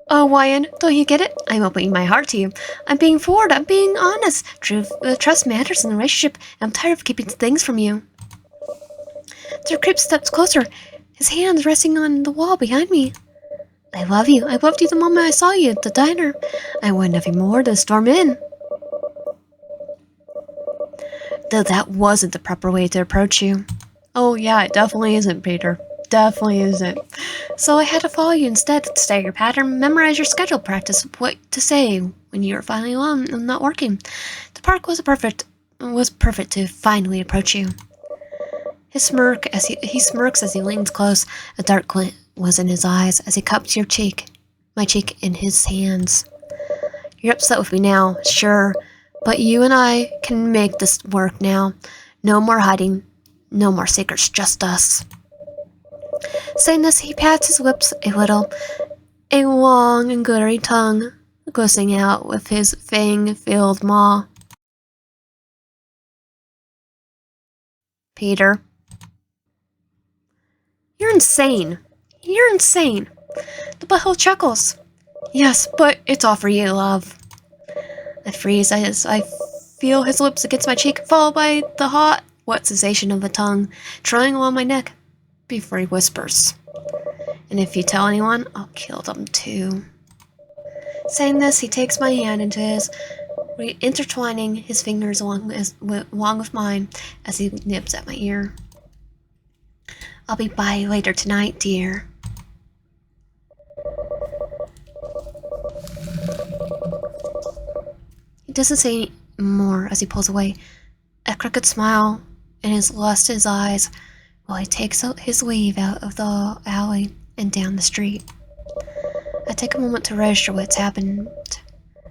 Oh, Wyan, don't you get it? I'm opening my heart to you. I'm being forward. I'm being honest. Trust matters in a relationship. I'm tired of keeping things from you. Sir Creep steps closer, his hands resting on the wall behind me. I love you. I loved you the moment I saw you at the diner. I want nothing more than storm in. Though that wasn't the proper way to approach you. Oh yeah, it definitely isn't, Peter. Definitely isn't. So I had to follow you instead, study your pattern, memorize your schedule, practice what to say when you were finally alone and not working. The park was perfect to finally approach you. He smirks as he leans close. A dark glint was in his eyes as he cupped my cheek in his hands. You're upset with me now, sure, but you and I can make this work now. No more hiding, no more secrets, just us. Saying this, he pats his lips a little, a long and glittery tongue glistening out with his fang-filled maw. Peter. You're insane. You're insane. The butthole chuckles. Yes, but it's all for you, love. I freeze as I feel his lips against my cheek, followed by the hot, wet sensation of a tongue trailing along my neck before he whispers. And if you tell anyone, I'll kill them too. Saying this, he takes my hand into his, intertwining his fingers along with mine as he nips at my ear. I'll be by later tonight, dear. He doesn't say more as he pulls away, a crooked smile in his lustrous eyes while he takes his leave out of the alley and down the street. I take a moment to register what's happened,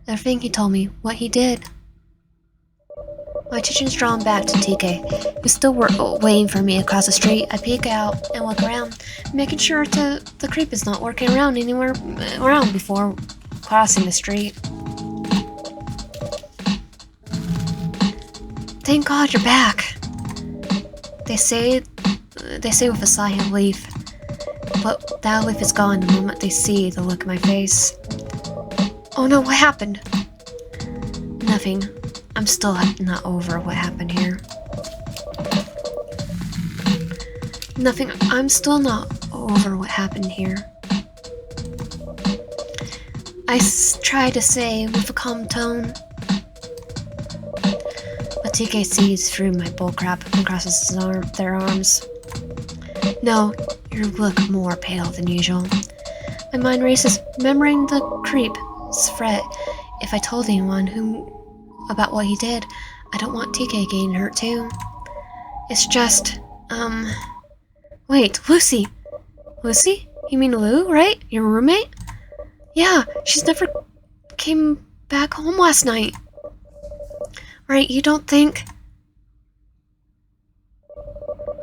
everything he told me, what he did. My attention's drawn back to TK, who's still waiting for me across the street. I peek out and look around, making sure the creep is not lurking around anywhere around before crossing the street. Thank God you're back. They say with a sigh of relief, but that relief is gone the moment they see the look in my face. Oh no, what happened? Nothing. I'm still not over what happened here. Nothing. I'm still not over what happened here. I try to say with a calm tone. But TK sees through my bullcrap and crosses their arms. No, you look more pale than usual. My mind races, remembering the creep's threat. If I told anyone about what he did, I don't want TK getting hurt too. It's just, wait, Lucy! Lucy? You mean Lou, right? Your roommate? Yeah, she's never came back home last night. Right, you don't think...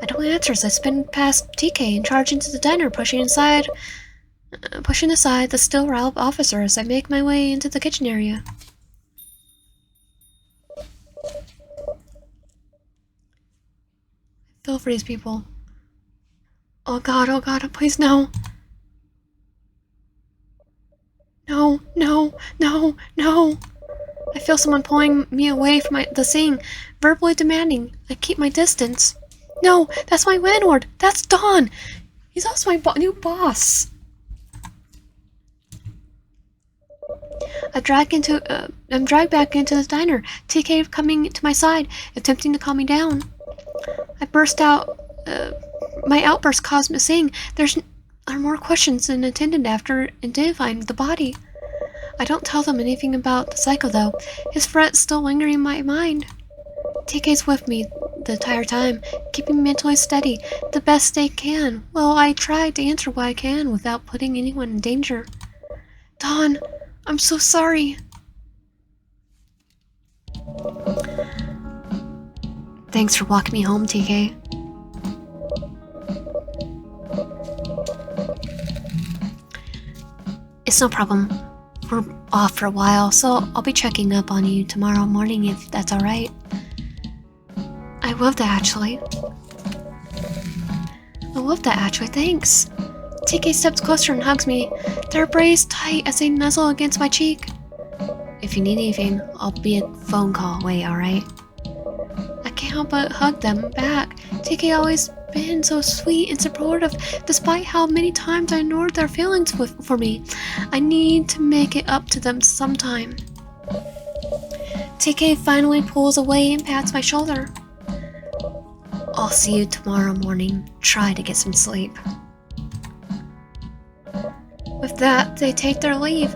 I don't answer as I spin past TK and charge into the diner, pushing inside Pushing aside the still riled officer as I make my way into the kitchen area. I feel for these people. Oh god, please no. No, no, no, no. I feel someone pulling me away from the scene, verbally demanding I keep my distance. No, that's my landlord. That's Don. He's also my new boss. I'm dragged back into the diner, TK coming to my side, attempting to calm me down. I burst out. My outburst caused me saying there are more questions than attended after identifying the body. I don't tell them anything about the psycho though. His threat's still lingering in my mind. TK's with me the entire time, keeping me mentally steady, the best they can. Well, I try to answer what I can without putting anyone in danger. Dawn, I'm so sorry. Thanks for walking me home, TK. It's no problem. We're off for a while, so I'll be checking up on you tomorrow morning if that's alright. I love that actually. Thanks. TK steps closer and hugs me, their embrace tight as they nuzzle against my cheek. If you need anything, I'll be a phone call away, alright? I can't help but hug them back. TK always been so sweet and supportive, despite how many times I ignored their feelings for me. I need to make it up to them sometime. TK finally pulls away and pats my shoulder. I'll see you tomorrow morning. Try to get some sleep. With that, they take their leave,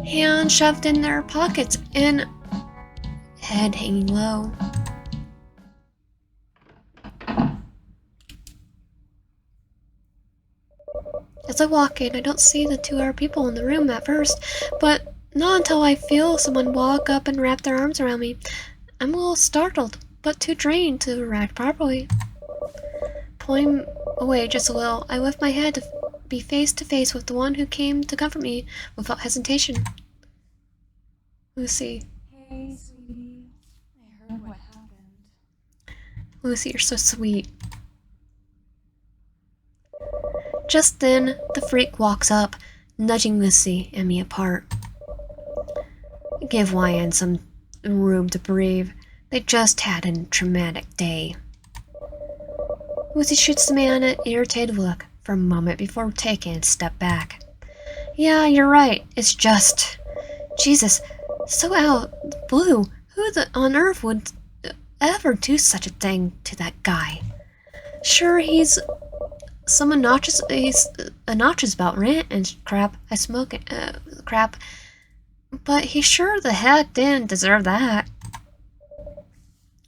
hands shoved in their pockets and head hanging low. As I walk in, I don't see the two other people in the room at first, but not until I feel someone walk up and wrap their arms around me. I'm a little startled, but too drained to react properly. Pulling away just a little, I lift my head to be face to face with the one who came to comfort me without hesitation. Lucy. Hey, sweetie. I heard what happened. Lucy, you're so sweet. Just then, the freak walks up, nudging Lucy and me apart. Give Wyan some room to breathe. They just had a traumatic day. Lucy shoots the man an irritated look for a moment before taking a step back. Yeah, you're right. It's just... Jesus, so out of the blue. Who on earth would ever do such a thing to that guy? Sure, he's obnoxious about rent and crap. I smoke crap. But he sure the heck didn't deserve that.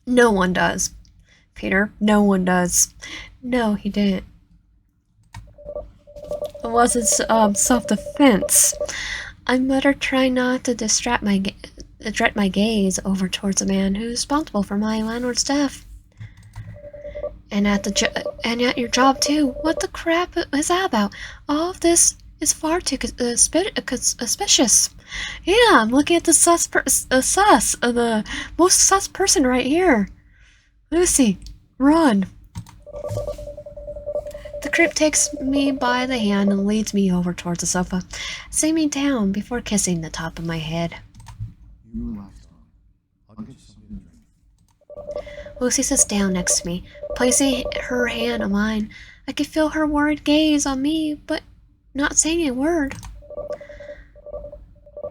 No one does. Peter, no one does. No, he didn't. It wasn't self-defense. I muttered, trying not to direct my gaze over towards the man who's responsible for my landlord's death. And at your job too. What the crap is that about? All of this is far too suspicious. Yeah, I'm looking at the the most sus person right here. Lucy, run. The creep takes me by the hand and leads me over towards the sofa, sitting me down before kissing the top of my head. You relax, darling. I'll get you something to drink. Lucy sits down next to me, placing her hand on mine. I could feel her worried gaze on me, but not saying a word.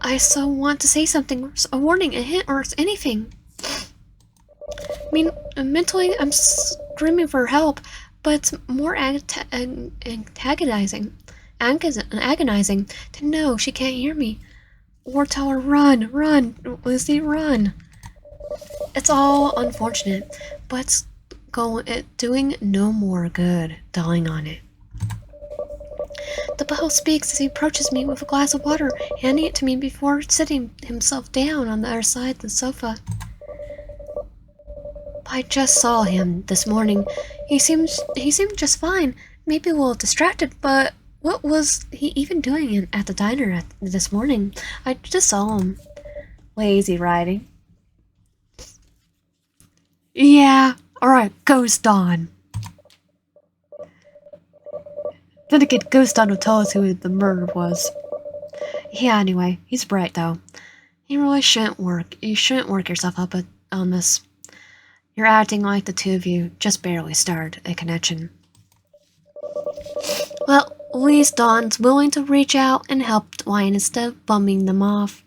I so want to say something, a warning, a hint, or anything. I mean, mentally, I'm screaming for help, but it's more agonizing to know she can't hear me. Or tell her, run, Lucy, run. It's all unfortunate, but it's doing no more good dwelling on it. The bell speaks as he approaches me with a glass of water, handing it to me before sitting himself down on the other side of the sofa. I just saw him this morning. He seemed just fine, maybe a little distracted, but What was he even doing at the diner this morning? I just saw him. Lazy writing. Yeah, alright, Ghost on. Then again, Ghost on will tell us who the murder was. Yeah, anyway, he's bright though. You really shouldn't work. You shouldn't work yourself up on this. You're acting like the two of you just barely started a connection. Well, at least Dawn's willing to reach out and help Dwayne instead of bumming them off.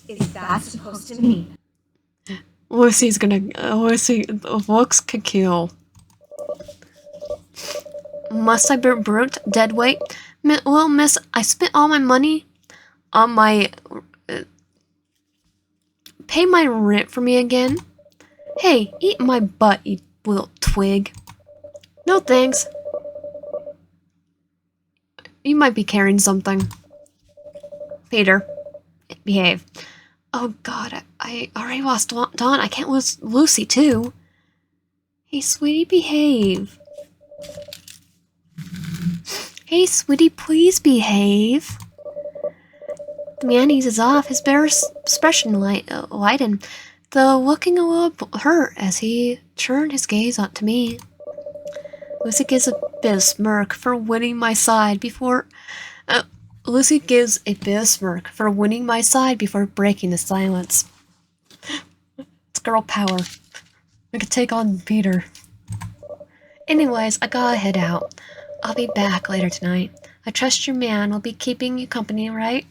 Is that supposed to mean? Lucy's gonna. Lucy. Looks could kill. Must I be brute? Dead weight? Well, miss, I spent all my money on my. Pay my rent for me again? Hey, eat my butt, you little twig. No thanks. You might be carrying something. Peter, behave. Oh god, I already lost Dawn. I can't lose Lucy, too. Hey, sweetie, behave. Hey, sweetie, please behave. The man eases off, his bare expression lightened, though looking a little hurt as he turned his gaze on to me. Lucy gives a bit of smirk for winning my side before... Lucy gives a bit of smirk for winning my side before breaking the silence. It's girl power. We could take on Peter. Anyways, I gotta head out. I'll be back later tonight. I trust your man will be keeping you company, right?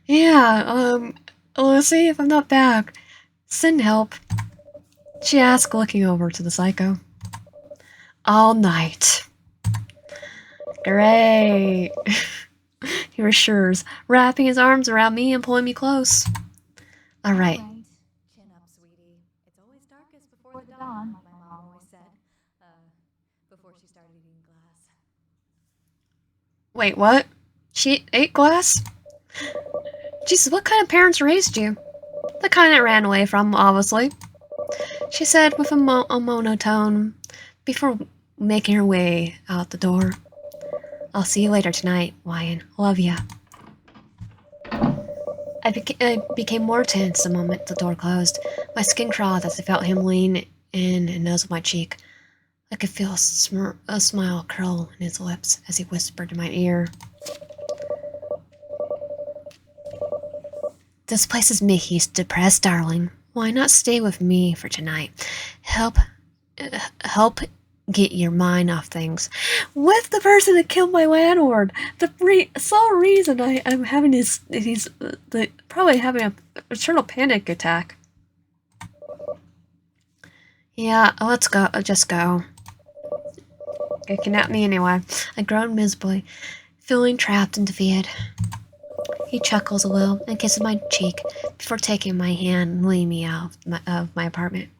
Yeah, Lucy, if I'm not back, send help. She asked, looking over to the psycho. All night. Great. He reassures, wrapping his arms around me and pulling me close. All right. Chin up, sweetie. It's always darkest before the dawn, my mom always said. Before she started eating glass. Wait, what? She ate glass? Jesus, what kind of parents raised you? The kind that ran away from, obviously. She said with a monotone before making her way out the door. I'll see you later tonight, Wyan. Love ya. I became more tense the moment the door closed. My skin crawled as I felt him lean in and nuzzle my cheek. I could feel a smile curl in his lips as he whispered in my ear. This place is making you depressed, darling. Why not stay with me for tonight? Help get your mind off things. With the person that killed my landlord, the sole reason I'm having probably having an eternal panic attack. Yeah, let's go. Just go. You kidnapped me anyway. I groaned miserably, feeling trapped and defeated. He chuckles a little and kisses my cheek before taking my hand and leading me out of my apartment.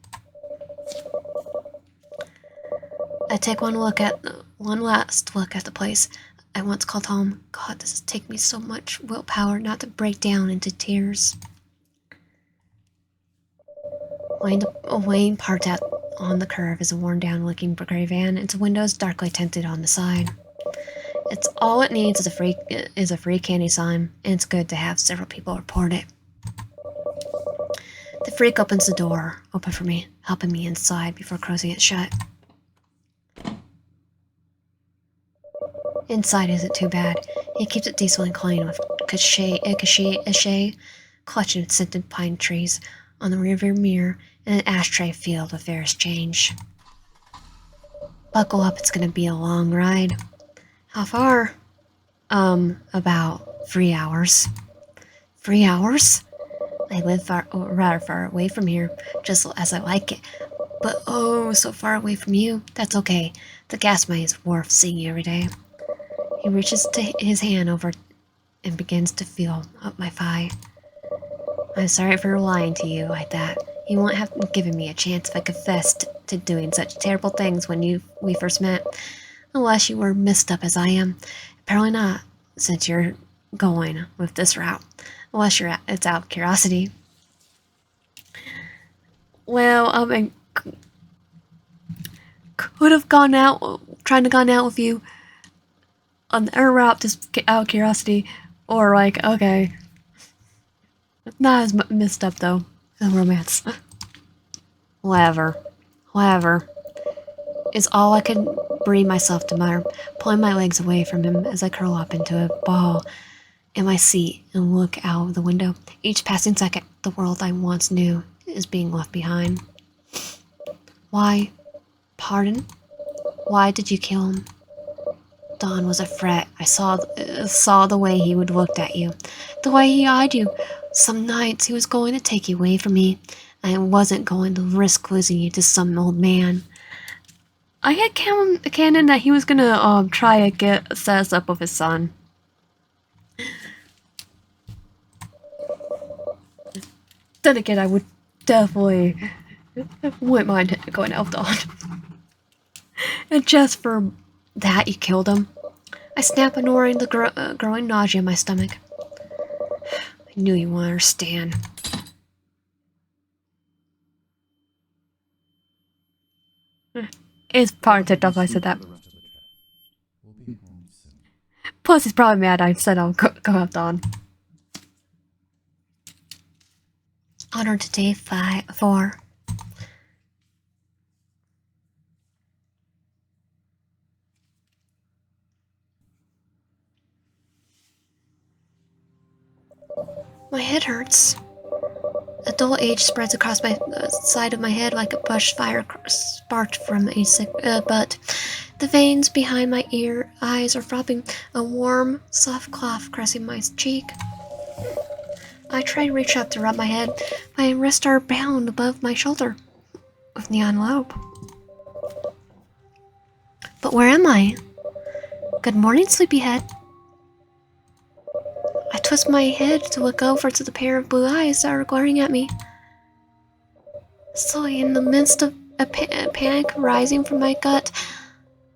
I take one last look at the place I once called home. God, this has taken me so much willpower not to break down into tears. Wayne parked out on the curve is a worn-down-looking gray van. Its windows darkly tinted on the side. It's all it needs is a free candy sign, and it's good to have several people report it. The freak opens the door, open for me, helping me inside before closing it shut. Inside isn't too bad. He keeps it decently clean with cachet clutching scented pine trees on the rearview mirror and an ashtray filled with various change. Buckle up, it's gonna be a long ride. How far? About 3 hours. 3 hours? I live rather far away from here, just as I like it. But oh, so far away from you. That's okay. The gas money is worth seeing you every day. He reaches his hand over and begins to feel up my thigh. I'm sorry for lying to you like that. You wouldn't have given me a chance if I confessed to doing such terrible things when we first met. Unless you were messed up as I am. Apparently not, since you're going with this route. Unless it's out of curiosity. Well, I could have gone out trying to gone out with you on the air route just out of curiosity, or like, okay, not as messed up though, as romance. Whatever. Is all I could bring myself to mutter, pulling my legs away from him as I curl up into a ball in my seat and look out of the window. Each passing second, the world I once knew is being left behind. Why? Pardon? Why did you kill him? Don was a threat. I saw the way he would look at you, the way he eyed you. Some nights he was going to take you away from me. I wasn't going to risk losing you to some old man. I had canon that he was gonna try to get set us up with his son. Then again, I would definitely wouldn't mind going out with Don. And just for that, you killed him. I snapped, ignoring the growing nausea in my stomach. I knew you wouldn't understand. It's probably ticked off I said that. We'll be home soon. Plus, he's probably mad I said I'll go out Don. On to day 4. My head hurts. A dull ache spreads across my side of my head like a bushfire sparked from a sick butt. The veins behind my eyes are throbbing, a warm, soft cough caressing my cheek. I try to reach up to rub my head. My wrists are bound above my shoulder with neon rope. But where am I? Good morning, sleepyhead. I twist my head to look over to the pair of blue eyes that are glaring at me. Slowly, in the midst of a panic rising from my gut,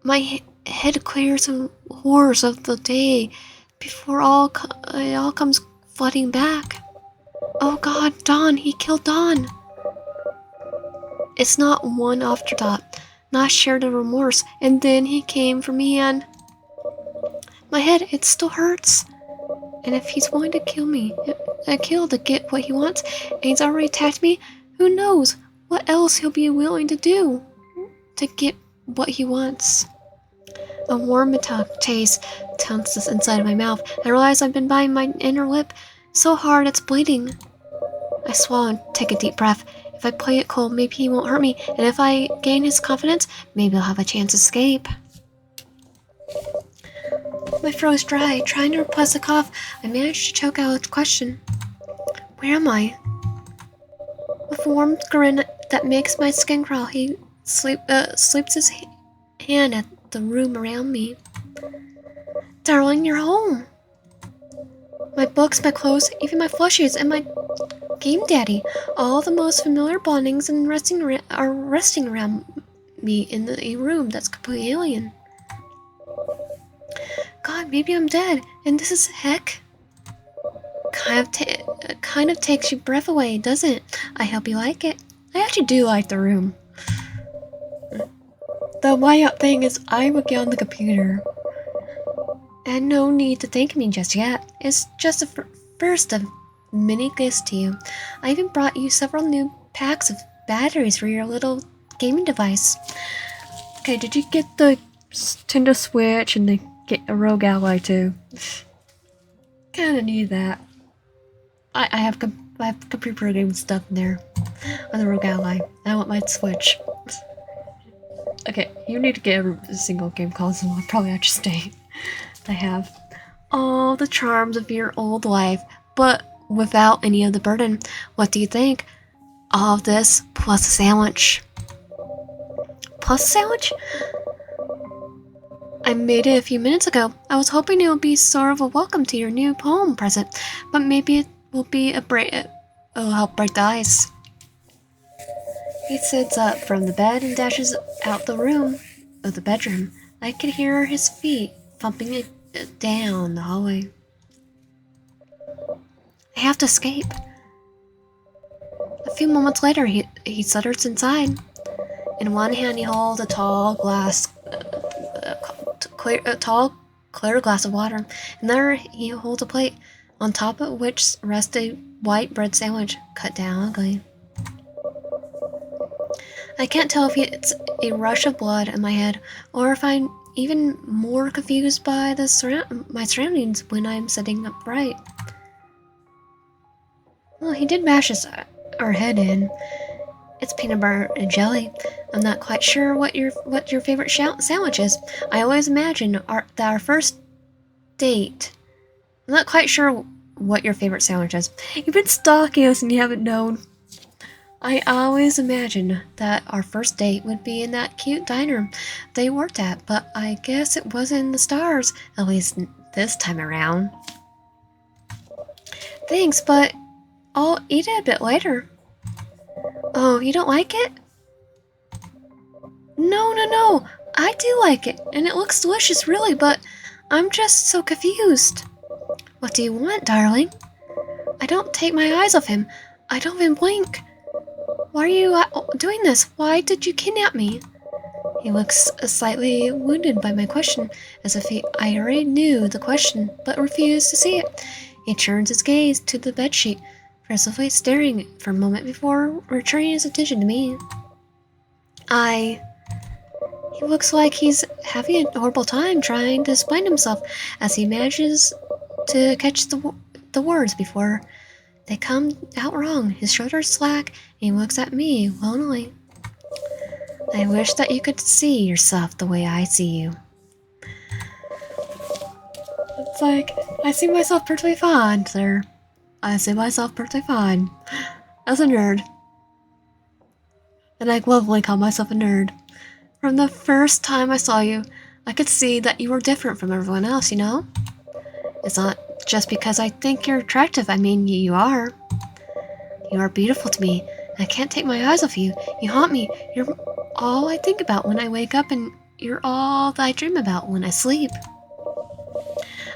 my head clears the horrors of the day before it all comes flooding back. Oh God, Don! He killed Don! It's not one afterthought, not shared a remorse, and then he came for me and... My head, it still hurts. And if he's willing to kill me, to get what he wants, and he's already attacked me, who knows what else he'll be willing to do to get what he wants. A warm metallic taste tenses inside of my mouth. I realize I've been biting my inner lip so hard it's bleeding. I swallow and take a deep breath. If I play it cold, maybe he won't hurt me, and if I gain his confidence, maybe I'll have a chance to escape. My throat is dry. Trying to repress a cough, I managed to choke out a question. Where am I? With a warm grin that makes my skin crawl, he sweeps his hand at the room around me. Darling, you're home. My books, my clothes, even my plushies, and my game daddy, all the most familiar bondings and are resting around me in a room that's completely alien. God, maybe I'm dead, and this is heck. Kind of takes your breath away, doesn't it? I hope you like it. I actually do like the room. The whiteout thing is I would get on the computer. And no need to thank me just yet. It's just the first of many gifts to you. I even brought you several new packs of batteries for your little gaming device. Okay, did you get the Nintendo Switch and get a Rogue Ally too? Kinda need that. I have computer programming stuff in there on the Rogue Ally. I want my Switch. Okay, you need to get a single game console. I'll probably have to stay. I have all the charms of your old life, but without any of the burden. What do you think? All of this plus a sandwich. Plus a sandwich? I made it a few minutes ago. I was hoping it would be sort of a welcome to your new poem present, but maybe it will be it'll help break the ice. He sits up from the bed and dashes out of the bedroom. I can hear his feet thumping it down the hallway. I have to escape. A few moments later, he stutters inside. In one hand, he holds a tall glass a tall, clear glass of water, and there he holds a plate, on top of which rests a white bread sandwich, cut down ugly. I can't tell if it's a rush of blood in my head, or if I'm even more confused by my surroundings when I'm sitting upright. Well, he did bash our head in. It's peanut butter and jelly. I'm not quite sure what your favorite sandwich is. I always imagine that our first date. I'm not quite sure what your favorite sandwich is. You've been stalking us and you haven't known. I always imagined that our first date would be in that cute diner they worked at, but I guess it wasn't in the stars, at least this time around. Thanks, but I'll eat it a bit later. Oh, you don't like it? No. I do like it, and it looks delicious, really, but I'm just so confused. What do you want, darling? I don't take my eyes off him. I don't even blink. Why are you doing this? Why did you kidnap me? He looks slightly wounded by my question, as if I already knew the question, but refused to see it. He turns his gaze to the bedsheet, presently staring for a moment before returning his attention to me. He looks like he's having a horrible time trying to explain himself as he manages to catch the words before they come out wrong. His shoulders slack and he looks at me lonely. I wish that you could see yourself the way I see you. It's like, I see myself perfectly fine, sir. I see myself perfectly fine. As a nerd. And I lovingly call myself a nerd. From the first time I saw you, I could see that you were different from everyone else, you know? It's not just because I think you're attractive, I mean, you are. You are beautiful to me. I can't take my eyes off you. You haunt me. You're all I think about when I wake up, and you're all that I dream about when I sleep.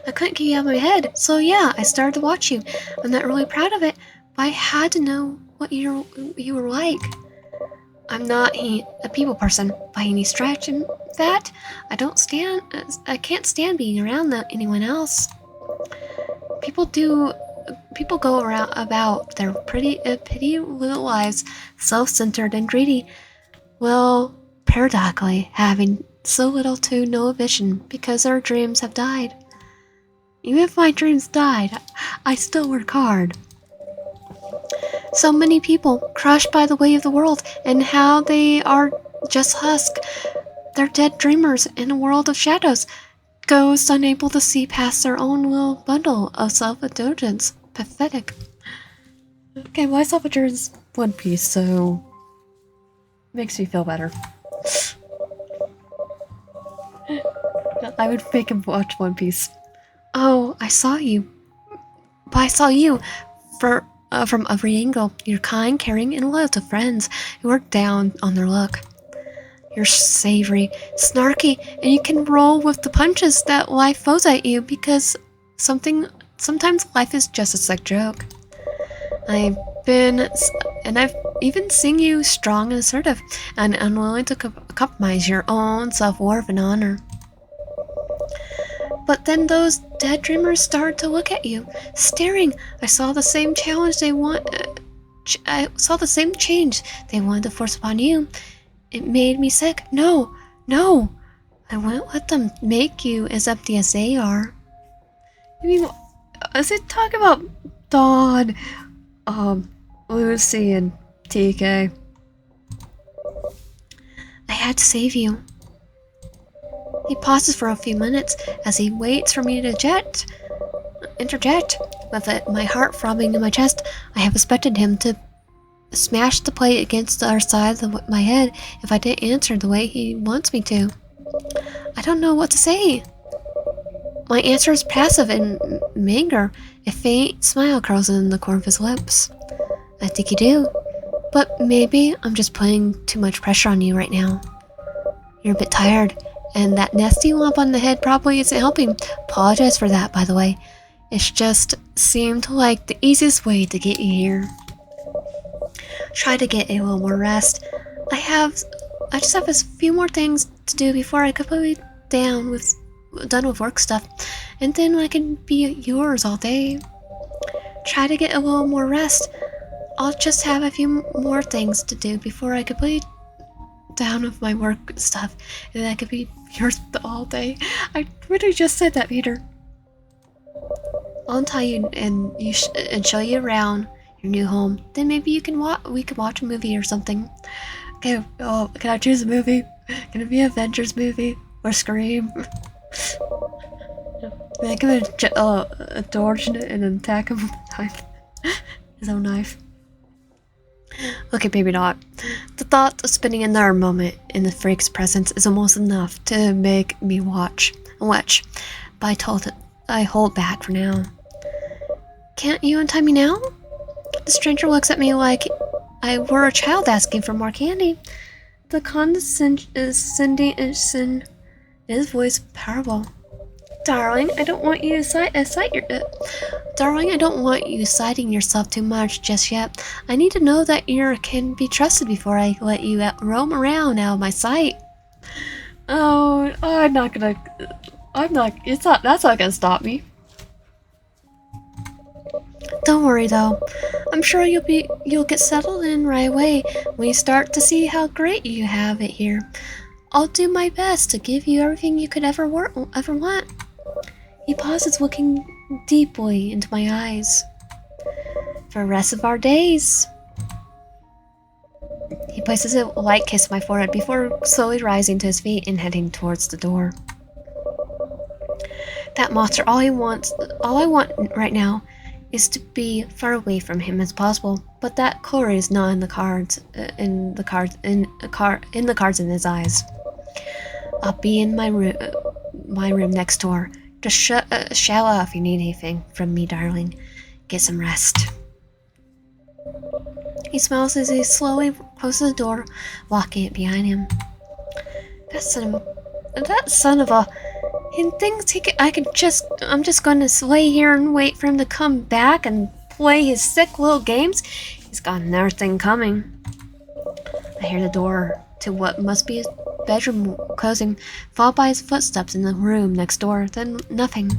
I couldn't get you out of my head, so yeah, I started to watch you. I'm not really proud of it, but I had to know what you were like. I'm not a people person by any stretch. In fact, I can't stand being around anyone else. People go around about their pretty little lives, self-centered and greedy. Well, paradoxically, having so little to no vision because their dreams have died. Even if my dreams died, I still work hard. So many people crushed by the weight of the world and how they are just husk. They're dead dreamers in a world of shadows. Ghosts unable to see past their own little bundle of self-indulgence. Pathetic. Okay, my self-indulgence One Piece, so makes me feel better. I would make him watch One Piece. Oh, I saw you. But I saw you from every angle. You're kind, caring, and loyal to friends who work down on their luck. You're savory, snarky, and you can roll with the punches that life throws at you because sometimes life is just a sick joke. I've even seen you strong and assertive and unwilling to compromise your own self-worth and honor. But then those dead dreamers started to look at you, staring. I saw the same change they wanted to force upon you. It made me sick. No, I won't let them make you as empty as they are. I mean, is it talking about Dawn, Lucy, and TK? I had to save you. He pauses for a few minutes as he waits for me to interject. With my heart throbbing in my chest, I have expected him to smash the plate against the other side of my head if I didn't answer the way he wants me to. I don't know what to say. My answer is passive and anger. A faint smile curls in the corner of his lips. I think you do, but maybe I'm just putting too much pressure on you right now. You're a bit tired, and that nasty lump on the head probably isn't helping. Apologize for that, by the way. It just seemed like the easiest way to get you here. Try to get a little more rest. I just have a few more things to do before I completely down with done with work stuff, and then I can be yours all day. Try to get a little more rest. I'll just have a few more things to do before I complete down with my work stuff, and I could be yours all day. I really just said that, Peter. I'll untie you and and show you around your new home. Then maybe we can watch a movie or something. Okay. Oh, can I choose a movie? Can it be an Avengers movie or Scream? I can George and attack him with a knife. His own knife. Okay, baby dog. The thought of spending another moment in the freak's presence is almost enough to make me watch. But I hold back for now. Can't you untie me now? The stranger looks at me like I were a child asking for more candy. The condescending is in his voice powerful. Darling, I don't want you Darling, I don't want you citing yourself too much just yet. I need to know that you can be trusted before I let you roam around out of my sight. Oh, that's not gonna stop me. Don't worry though. I'm sure you'll get settled in right away when you start to see how great you have it here. I'll do my best to give you everything you could ever want. He pauses, looking deeply into my eyes. For the rest of our days. He places a light kiss on my forehead before slowly rising to his feet and heading towards the door. That monster, all I want right now is to be far away from him as possible. But that color is not in the cards. In the cards in his eyes. I'll be in my room next door. Just shout out if you need anything from me, darling. Get some rest. He smiles as he slowly closes the door, locking it behind him. That son of a... He thinks I'm just going to lay here and wait for him to come back and play his sick little games. He's got another thing coming. I hear the door to what must be his bedroom closing, followed by his footsteps in the room next door, then nothing.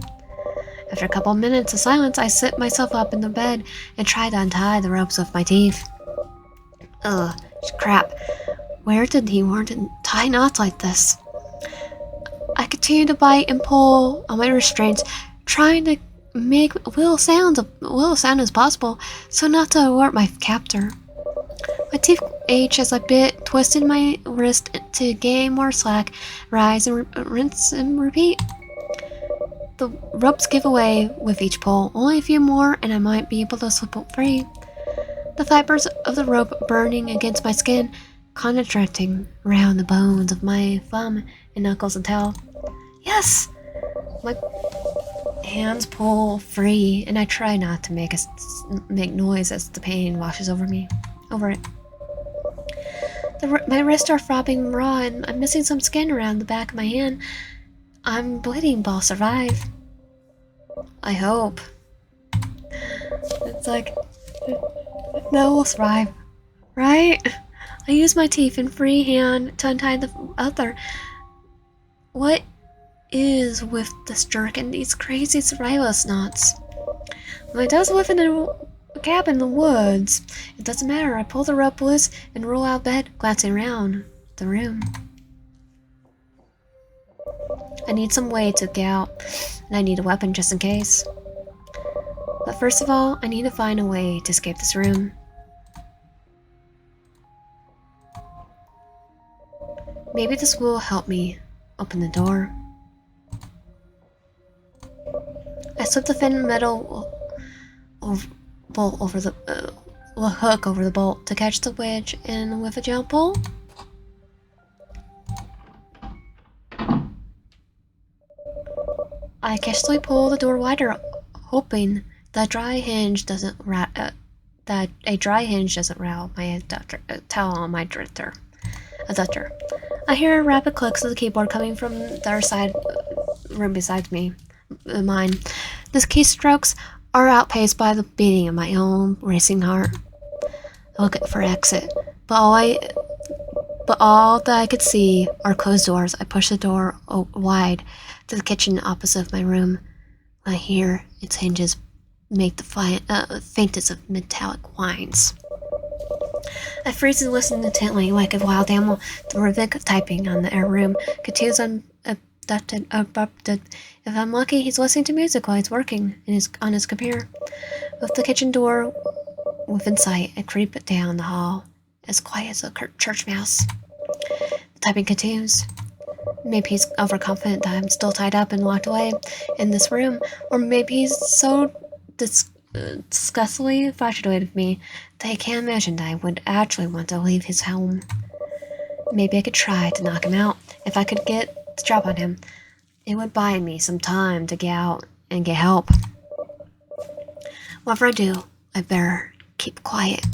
After a couple minutes of silence, I sit myself up in the bed and try to untie the ropes with my teeth. Ugh, crap. Where did he learn to tie knots like this? I continue to bite and pull on my restraints, trying to make little sound as possible, so not to alert my captor. My teeth ache as I bit, twisted my wrist to gain more slack, rise and rinse and repeat. The ropes give away with each pull, only a few more and I might be able to slip free. The fibers of the rope burning against my skin, contracting around the bones of my thumb and knuckles until... Yes! My hands pull free and I try not to make noise as the pain washes over it. My wrists are throbbing raw and I'm missing some skin around the back of my hand. I'm bleeding, but I'll survive. I hope. It's like... No, we'll survive. Right? I use my teeth and free hand to untie the other. What is with this jerk and these crazy survivalist knots? My dad's living in a cabin in the woods. It doesn't matter. I pull the rope loose and roll out of bed, glancing around the room. I need some way to get out, and I need a weapon just in case. But first of all, I need to find a way to escape this room. Maybe this will help me open the door. I slip the thin metal bolt over the hook over the bolt to catch the wedge, and with a jump pull, I casually pull the door wider, hoping that a dry hinge doesn't rattle my adductor. I hear rapid clicks of the keyboard coming from the other side room beside mine. The keystrokes are outpaced by the beating of my own racing heart. I look for exit, but all that I could see are closed doors. I push the door wide to the kitchen opposite of my room. When I hear its hinges make the faintest of metallic whines. I freeze and listen intently, like a wild animal. The rhythmic typing on the air room continues uninterrupted. If I'm lucky, he's listening to music while he's working on his computer. With the kitchen door within sight, I creep down the hall, as quiet as a church mouse. The typing continues. Maybe he's overconfident that I'm still tied up and locked away in this room, or maybe he's so disgustedly infatuated with me that he can't imagine that I would actually want to leave his home. Maybe I could try to knock him out. If I could get the drop on him, it would buy me some time to get out and get help. Whatever I do, I better keep quiet.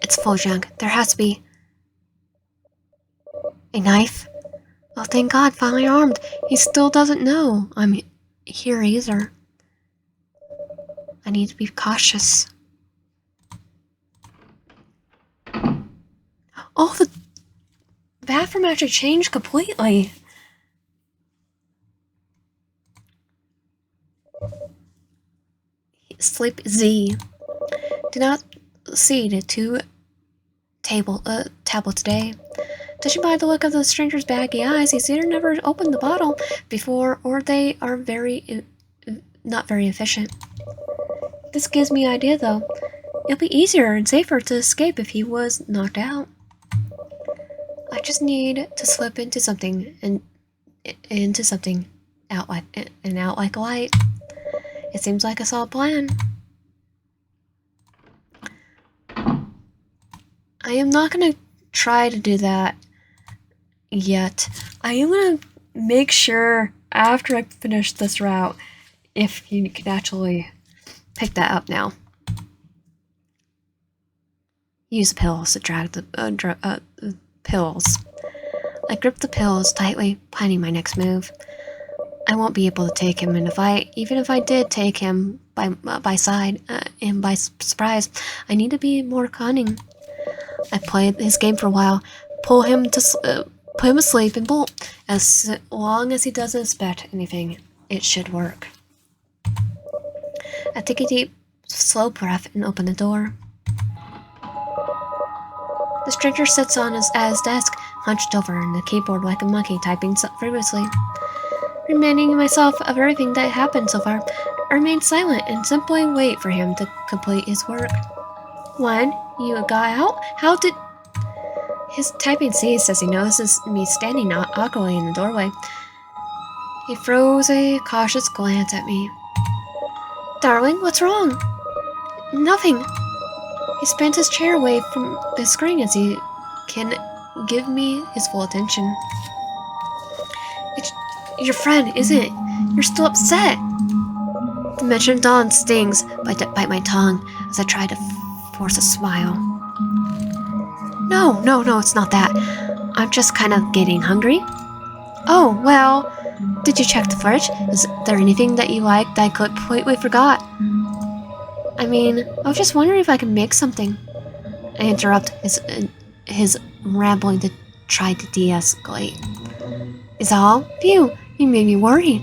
It's full of junk. There has to be a knife. Oh, thank God, finally armed. He still doesn't know I'm here either. I need to be cautious. Oh, the bathroom actually changed completely. Sleep Z. Do not see the tablet today. Judging by the look of the stranger's baggy eyes, he's either never opened the bottle before or they are not very efficient. This gives me an idea, though. It'll be easier and safer to escape if he was knocked out. I just need to slip into something out like a light. It seems like a solid plan. I am not gonna try to do that yet. I am gonna make sure after I finish this route if you can actually pick that up now. Use the pills to drag the pills. I grip the pills tightly, planning my next move. I won't be able to take him in a fight, even if I did take him by surprise. I need to be more cunning. I played his game for a while, put him asleep and bolt. As long as he doesn't expect anything, it should work. I take a deep, slow breath and open the door. The stranger sits at his desk, hunched over on the keyboard like a monkey typing furiously. Reminding myself of everything that happened so far, I remain silent and simply wait for him to complete his work. When you got out? How did... His typing ceased as he notices me standing awkwardly in the doorway. He throws a cautious glance at me. Darling, what's wrong? Nothing. He spins his chair away from the screen as he can give me his full attention. It's your friend, isn't it? You're still upset. The mention of Dawn stings, but I bite my tongue as I try to force a smile. No, it's not that. I'm just kind of getting hungry. Oh, well, did you check the fridge? Is there anything that you like that I completely forgot? I mean, I was just wondering if I could make something. I interrupt his rambling to try to de-escalate. Is that all? Phew, you made me worry.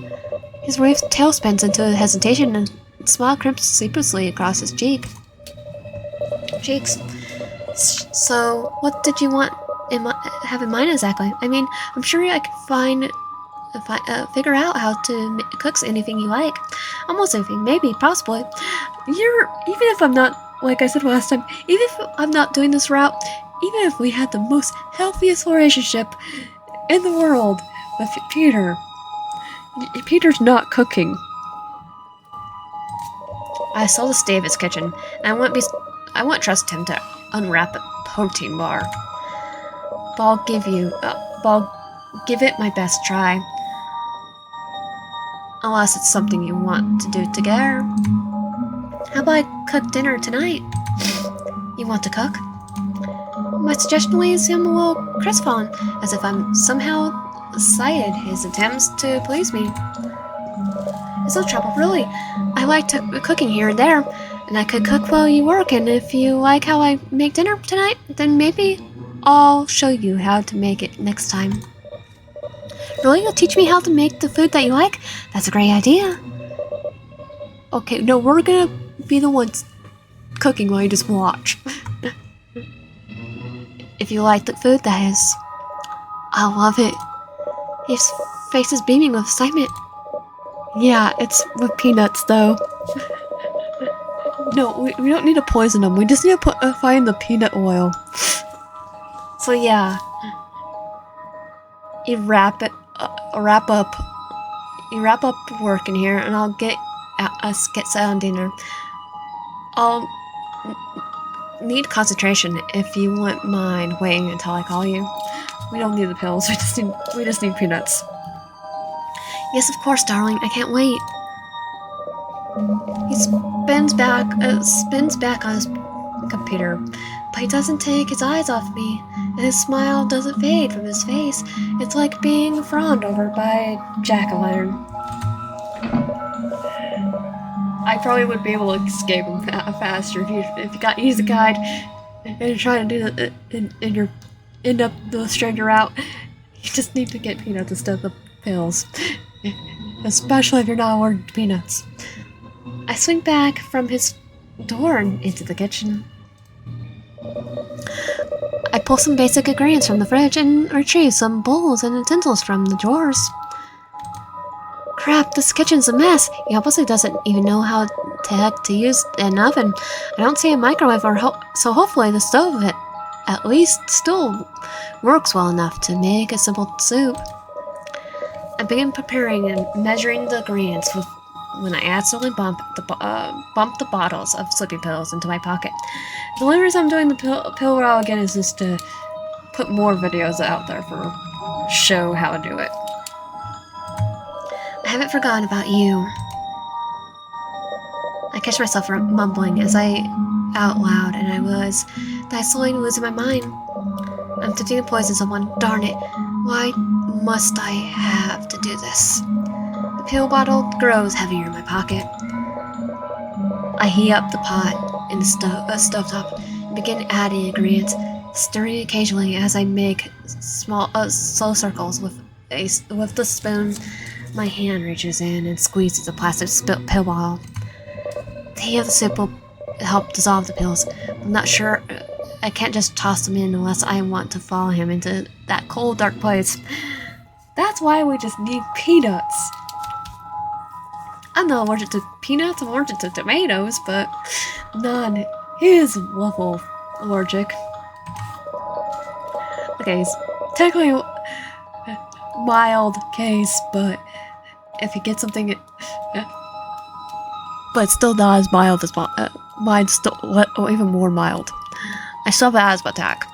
His waved tail spins into a hesitation and a smile crimps sleeplessly across his cheeks. So, what did you have in mind exactly? I mean, I'm sure I could figure out how to cook anything you like. Almost anything, maybe, possibly. Even if I'm not, like I said last time, even if I'm not doing this route, even if we had the most healthiest relationship in the world with Peter, Peter's not cooking. I saw the state of his kitchen, and I won't trust him to unwrap a protein bar. But I'll give it my best try. Unless it's something you want to do together. How about I cook dinner tonight? You want to cook? My suggestion leaves him a little crestfallen, as if I'm somehow slighted his attempts to please me. It's no trouble, really. I like cooking here and there, and I could cook while you work, and if you like how I make dinner tonight, then maybe I'll show you how to make it next time. Really? You'll teach me how to make the food that you like? That's a great idea. Okay, no, we're gonna be the ones cooking while you just watch. If you like the food, that is. I love it. His face is beaming with excitement. Yeah, it's with peanuts, though. No, we don't need to poison them. We just need to find the peanut oil. So yeah, you wrap up work in here, and I'll get us get set on dinner. I'll need concentration if you wouldn't mind waiting until I call you. We don't need the pills. We just need peanuts. Yes, of course, darling. I can't wait. He spins back on his computer, but he doesn't take his eyes off me, and his smile doesn't fade from his face. It's like being fawned over by a jack-o'-lantern. I probably would be able to escape him faster if you got to use a guide and you're trying to do it and you end up the stranger route. You just need to get peanuts instead of the pills, especially if you're not allergic to peanuts. I swing back from his door and into the kitchen. I pull some basic ingredients from the fridge and retrieve some bowls and utensils from the drawers. Crap, this kitchen's a mess. He obviously doesn't even know how the heck to use an oven. I don't see a microwave, so hopefully the stove at least still works well enough to make a simple soup. I begin preparing and measuring the ingredients when I accidentally bump the bottles of sleeping pills into my pocket. The only reason I'm doing the pill route again is just to put more videos out there for show how to do it. I haven't forgotten about you. I catch myself mumbling as I out loud, and I realize that I slowly losing my mind. I'm tempting to poison someone. Darn it! Why must I have to do this? The pill bottle grows heavier in my pocket. I heat up the pot in the stovetop and begin adding ingredients, stirring occasionally as I make slow circles with the spoon. My hand reaches in and squeezes a plastic pill bottle. The heat of the soup will help dissolve the pills. I'm not sure. I can't just toss them in unless I want to follow him into that cold, dark place. That's why we just need peanuts. I'm not allergic to peanuts, I'm allergic to tomatoes, but none. He is level allergic. Okay, it's technically a mild case, but if he gets something, but it's still not as mild as mine's still even more mild. I still have an asthma attack.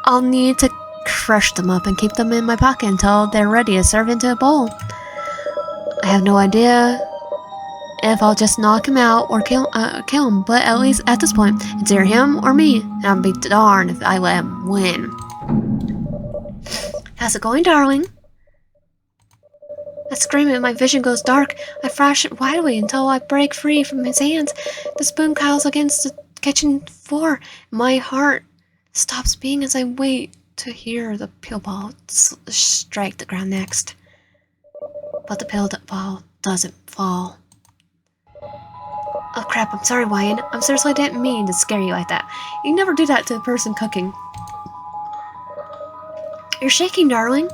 I'll need to crush them up and keep them in my pocket until they're ready to serve into a bowl. I have no idea if I'll just knock him out or kill him, but at least at this point, it's either him or me, and I'll be darned if I let him win. How's it going, darling? I scream and my vision goes dark. I flash it widely until I break free from his hands. The spoon cowls against the kitchen floor. My heart stops beating as I wait to hear the pill ball strike the ground next. But the pill ball doesn't fall. Oh crap, I'm sorry, Wyan. I seriously didn't mean to scare you like that. You never do that to a person cooking. You're shaking, darling.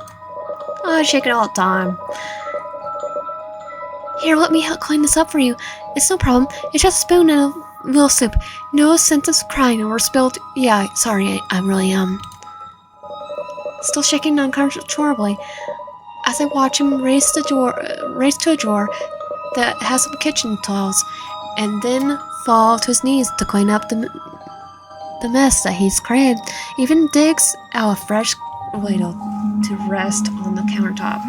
Oh, I shake it all the time. Here, let me help clean this up for you. It's no problem. It's just a spoon and a little soup. No sense of crying or spilled. Yeah, sorry, I really am. Still shaking uncontrollably as I watch him race to a drawer that has some kitchen towels, and then fall to his knees to clean up the mess that he's created. Even digs out a fresh ladle to rest on the countertop.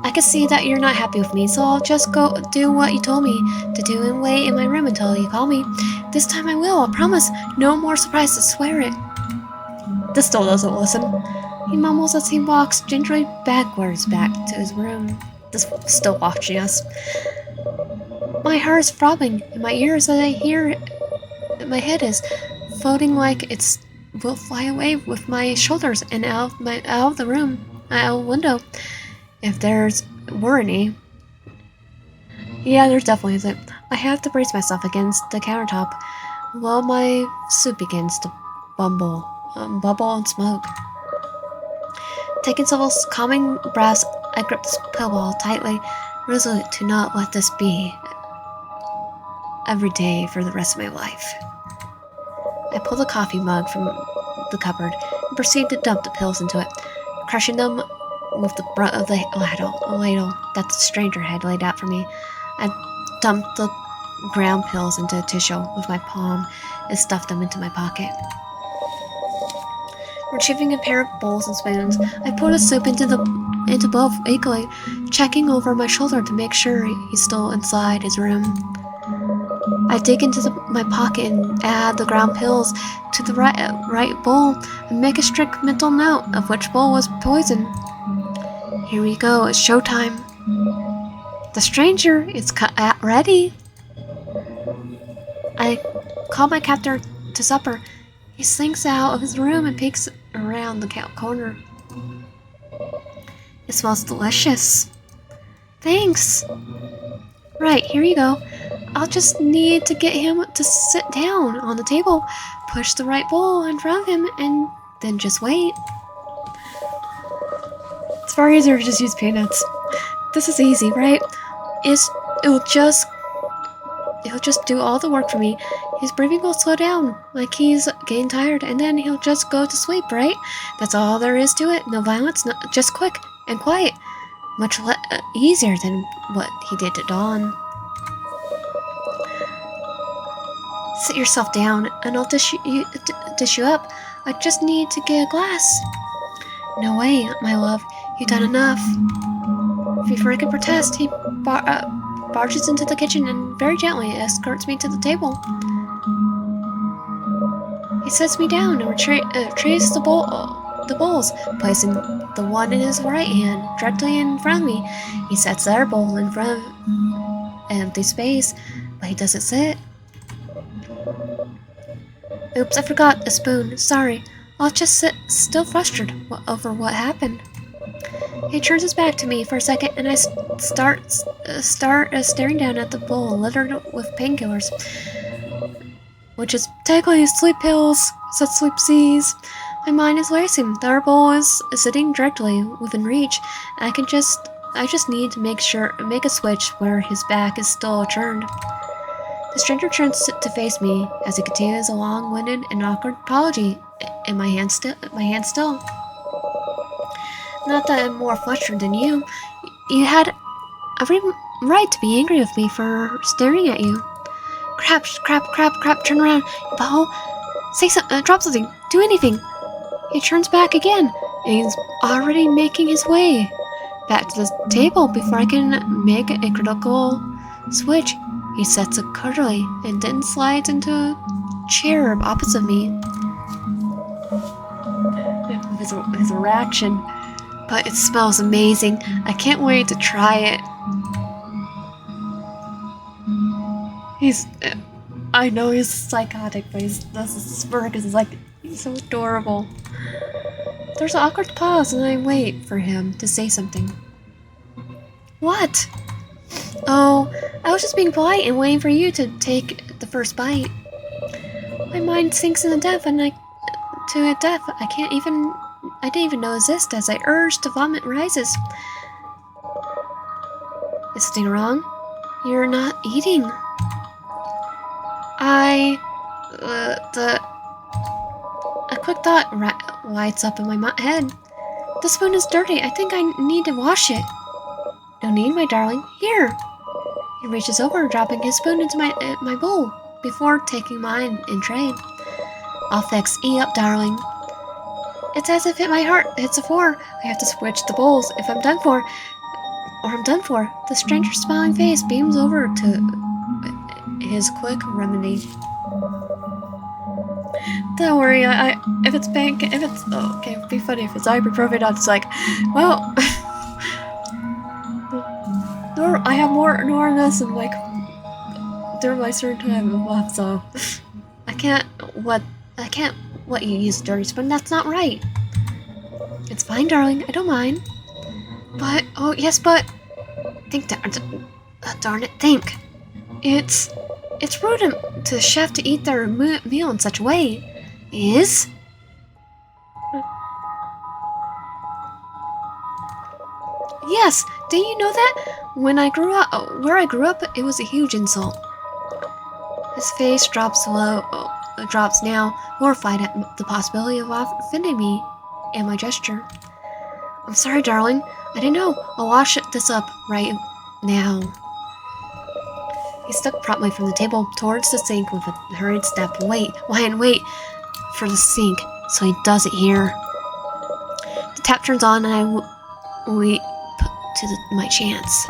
I can see that you're not happy with me, so I'll just go do what you told me to do and wait in my room until you call me. This time I will, I promise. No more surprises, swear it. This still doesn't listen. He mumbles as he walks gingerly backwards back to his room, still watching us. My heart is throbbing in my ears as I hear. My head is floating like it's will fly away with my shoulders and out of the room, out of the window. If there's were any. Yeah, there's definitely isn't. I have to brace myself against the countertop while my soup begins to bubble and smoke. Taking several calming breaths, I grip the pill ball tightly, resolute to not let this be every day for the rest of my life. I pull the coffee mug from the cupboard and proceed to dump the pills into it, crushing them with the brunt of the ladle that the stranger had laid out for me. I dumped the ground pills into a tissue with my palm and stuffed them into my pocket. Retrieving a pair of bowls and spoons, I pour the soup into both equally, checking over my shoulder to make sure he's still inside his room. I dig into my pocket and add the ground pills to the right bowl and make a strict mental note of which bowl was poison. Here we go, it's showtime. The stranger is ready. I call my captor to supper. He slinks out of his room and peeks around the corner. It smells delicious. Thanks. Right, here you go. I'll just need to get him to sit down on the table, push the right bowl in front of him, and then just wait. It's far easier to just use peanuts. This is easy, right? He'll just do all the work for me. His breathing will slow down, like he's getting tired, and then he'll just go to sleep, right? That's all there is to it. No violence, just quick and quiet. Much easier than what he did to Dawn. Sit yourself down, and I'll dish you up. I just need to get a glass. No way, my love. You've done enough. Before I can protest, he barges into the kitchen and very gently escorts me to the table. He sets me down and retrieves the bowls, placing the one in his right hand directly in front of me. He sets the other bowl in front of an empty space, but he doesn't sit. Oops, I forgot a spoon. Sorry. I'll just sit still frustrated over what happened. He turns his back to me for a second, and I start staring down at the bowl littered with painkillers, which is technically sleep pills, said sleep C's. My mind is racing. The other bowl is sitting directly within reach. I just need to make a switch where his back is still turned. The stranger turns to face me as he continues a long-winded and awkward apology, and my hand still. Not that I'm more flustered than you. You had every right to be angry with me for staring at you. Crap, turn around. Beho, say something, drop something, do anything. He turns back again, and he's already making his way back to the table before I can make a critical switch. He sets it curdily and then slides into a chair opposite me. His reaction, but it smells amazing. I can't wait to try it. I know he's psychotic, but this smirk is like, he's so adorable. There's an awkward pause, and I wait for him to say something. What? Oh, I was just being polite and waiting for you to take the first bite. My mind sinks in the depth, I didn't even know exist as I urge to vomit rises. Is something wrong? You're not eating. A quick thought lights up in my head. The spoon is dirty. I think I need to wash it. No need, my darling. Here. He reaches over, dropping his spoon into my bowl before taking mine in trade. I'll fix. Eat up, darling. It's as if my heart hits a 4. I have to switch the bowls if I'm done for. Or I'm done for. The stranger's smiling face beams over to his quick remedy. Don't worry, if it's okay, it'd be funny if it's ibuprofen, I'm just like, well, I have more on this and like, during my certain time of month, so I can't let I can't let you use a dirty spoon. That's not right. It's fine, darling. I don't mind. But, oh, yes, but... Think, darn it, think. It's rude to the chef to eat their meal in such a way. Is? Yes, didn't you know that? When I grew up, where I grew up, it was a huge insult. His face drops now, horrified at the possibility of offending me and my gesture. I'm sorry, darling. I didn't know. I'll wash this up right now. He stepped promptly from the table towards the sink with a hurried step. Wait for the sink, so he does it here. The tap turns on, and I leap to my chance.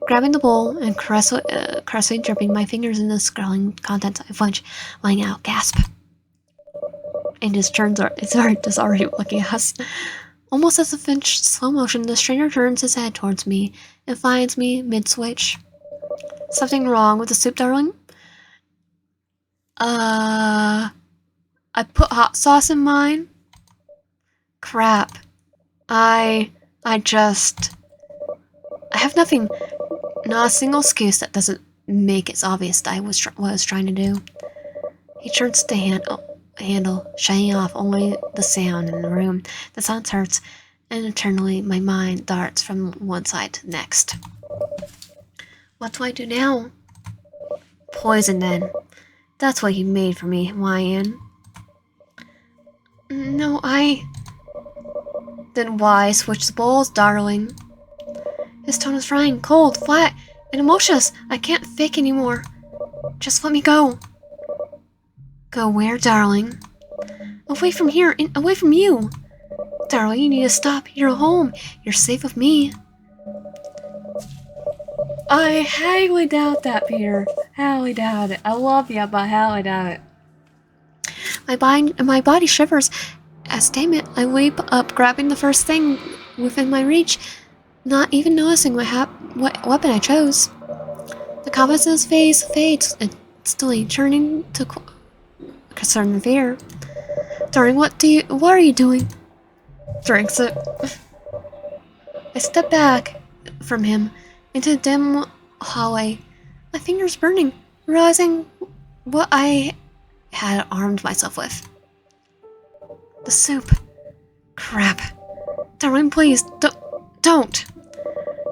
Grabbing the bowl and caressing dripping my fingers in the scalding contents, I flinch, letting out gasp. And his turns it's already looking at us. Almost as if in slow motion, the stranger turns his head towards me and finds me mid-switch. Something wrong with the soup, darling? I put hot sauce in mine? Crap. I have nothing. Not a single excuse that doesn't make it obvious that what I was trying to do. He turns the handle, shutting off only the sound in the room. The silence hurts, and internally my mind darts from one side to the next. What do I do now? Poison, then. That's what he made for me, Ryan. No, Then why switch the bowls, darling? His tone is frying, cold, flat, and emotionless. I can't fake anymore. Just let me go. Go where, darling? Away from here, and away from you. Darling, you need to stop. You're home. You're safe with me. I highly doubt that, Peter. Highly doubt it. I love you, but highly doubt it. My body shivers. As damn it, I leap up, grabbing the first thing within my reach, not even noticing what weapon I chose. The confidence in his face fades, instantly turning to concern and fear. Darling, what are you doing? Drinks it. I step back from him into the dim hallway, my fingers burning, realizing what I had armed myself with. The soup. Crap. Darling, please, don't.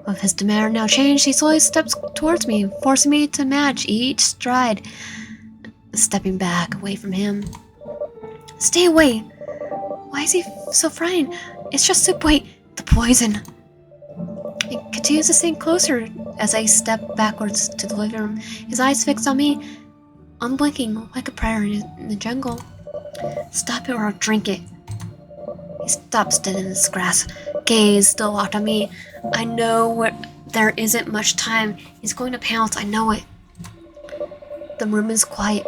With his demeanor now changed, he slowly steps towards me, forcing me to match each stride, stepping back away from him. Stay away. Why is he so frightened? It's just soup. Wait, the poison. He continues to sink closer as I step backwards to the living room, his eyes fixed on me, unblinking like a predator in the jungle. Stop it or I'll drink it. He stops dead in his grass, gaze still locked on me. I know there isn't much time. He's going to pounce, I know it. The room is quite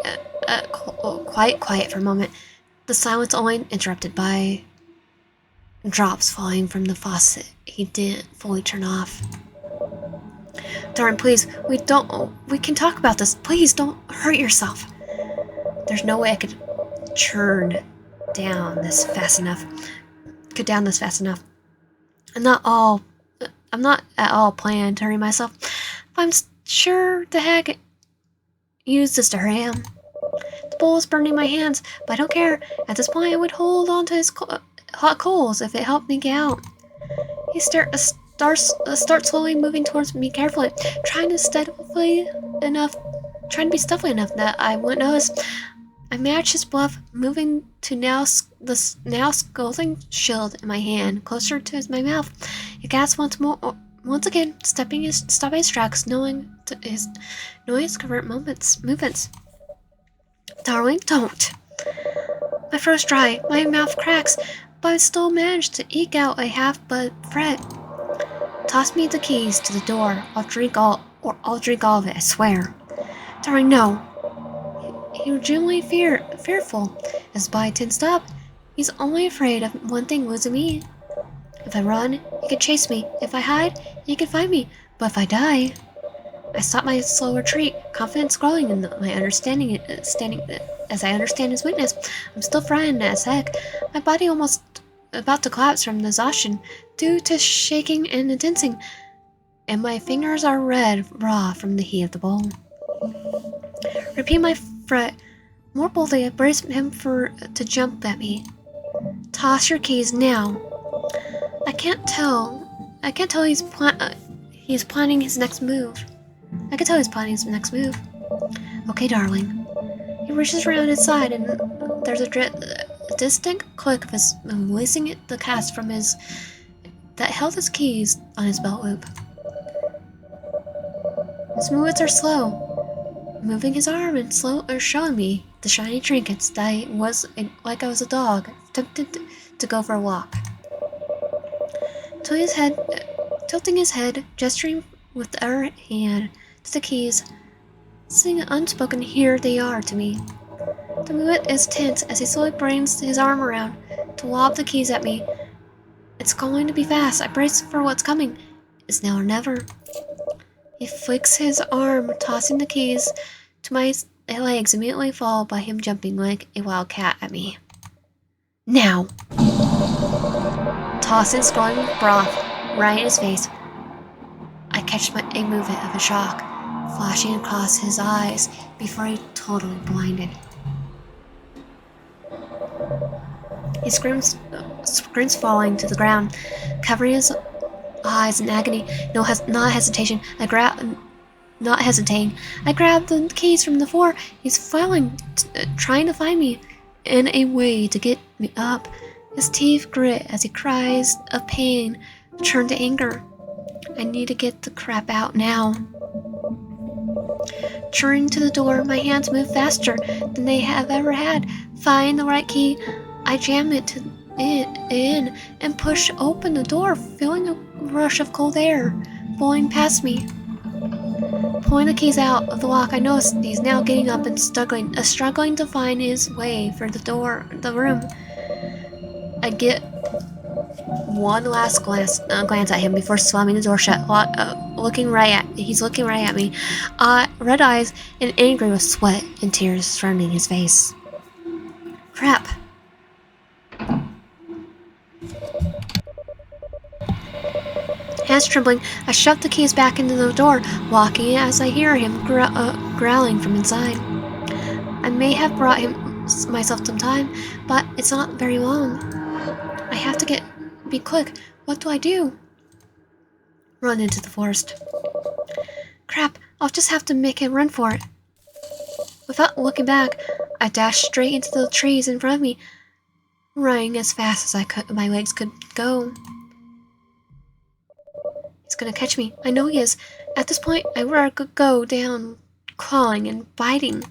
quiet for a moment. The silence only interrupted by drops falling from the faucet he didn't fully turn off. Darn, please, we can talk about this. Please don't hurt yourself. There's no way I could down this fast enough. I'm not at all planning to hurry myself. I'm sure the heck use this to hurt him. The bowl is burning my hands, but I don't care. At this point, I would hold on to his hot coals if it helped me get out. He starts slowly moving towards me carefully, trying to be stealthy enough that I wouldn't notice. I match his bluff, moving to the now scalding shield in my hand, closer to my mouth. He gasps once again, stopping his tracks, knowing his covert movements. Darling, don't. My throat's dry, my mouth cracks, but I still manage to eke out a half-but fret. Toss me the keys to the door. I'll drink all of it, I swear. Darling, no. He was genuinely fearful. As by tensed up, he's only afraid of one thing, losing me. If I run, he could chase me. If I hide, he could find me. But if I die... I stop my slow retreat, confidence growing in my understanding. As I understand his weakness, I'm still frightened as heck. My body almost about to collapse from exhaustion due to shaking and tensing, and my fingers are red raw from the heat of the bowl. Repeat my threat. More boldly, I brace him to jump at me. Toss your keys now. I can't tell. He's planning his next move. I can tell he's planning his next move. Okay, darling. He reaches around his side, and there's a distinct click of his releasing the cast from his that held his keys on his belt loop. His movements are slow, moving his arm and showing me the shiny trinkets that like I was a dog, tempted to go for a walk. Tilting his head, gesturing with the other hand to the keys, saying unspoken, "Here they are" to me. The movement is tense as he slowly brings his arm around to lob the keys at me. It's going to be fast. I brace for what's coming. It's now or never. He flicks his arm, tossing the keys to my legs, immediately followed by him jumping like a wild cat at me. Now! Tossing scalding broth right in his face. I catch a movement of a shock, flashing across his eyes before he totally blinded. He screams falling to the ground, covering his eyes in agony. Not hesitation. Not hesitating. I grab the keys from the floor. He's flailing, trying to find me in a way to get me up. His teeth grit as he cries of pain, turned to anger. I need to get the crap out now. Turning to the door, my hands move faster than they have ever had. Find the right key. I jam it in and push open the door, feeling a rush of cold air blowing past me. Pulling the keys out of the lock, I notice he's now getting up and struggling to find his way for the room. I get one last glance at him before slamming the door shut. He's looking right at me, red eyes and angry with sweat and tears surrounding his face. Crap! Hands trembling, I shove the keys back into the door, locking it as I hear him growling from inside. I may have brought myself some time, but it's not very long. I have to be quick. What do I do? Run into the forest. Crap, I'll just have to make a run for it. Without looking back, I dashed straight into the trees in front of me, running as fast as my legs could go. He's gonna catch me. I know he is. At this point, I could go down, clawing and biting.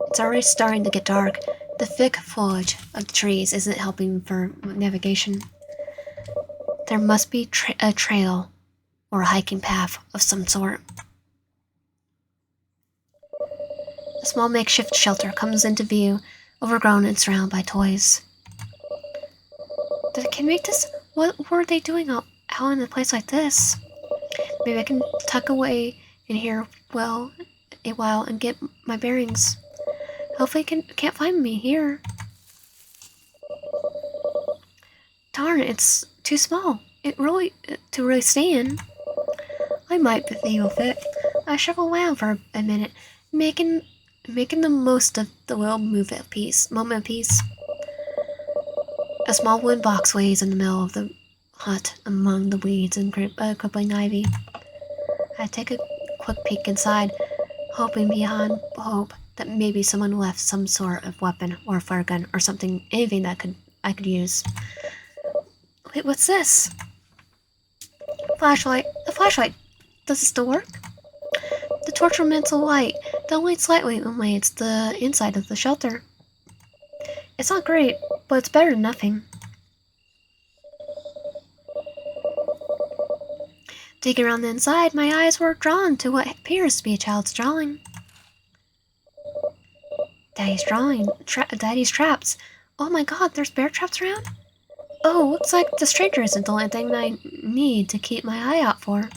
It's already starting to get dark. The thick foliage of the trees isn't helping for navigation. There must be a trail or a hiking path of some sort. A small makeshift shelter comes into view, overgrown and surrounded by toys. Did I can make this? What were they doing out in a place like this? Maybe I can tuck away in here a while and get my bearings. Hopefully can't find me here. Darn, it's too small. To really stay in. I might be with it. I shuffle around for a minute, making the most of the little moment of peace. A small wooden box lays in the middle of the hut among the weeds and crippling ivy. I take a quick peek inside, hoping beyond hope that maybe someone left some sort of weapon or a flare gun or something, anything that I could use. Wait, what's this? Flashlight. The flashlight. Does it still work? The torch emits a light that only slightly illuminates the inside of the shelter. It's not great, but it's better than nothing. Digging around the inside, my eyes were drawn to what appears to be a child's drawing. Daddy's drawing. Daddy's traps. Oh my god, there's bear traps around? Oh, looks like the stranger isn't the only thing I need to keep my eye out for.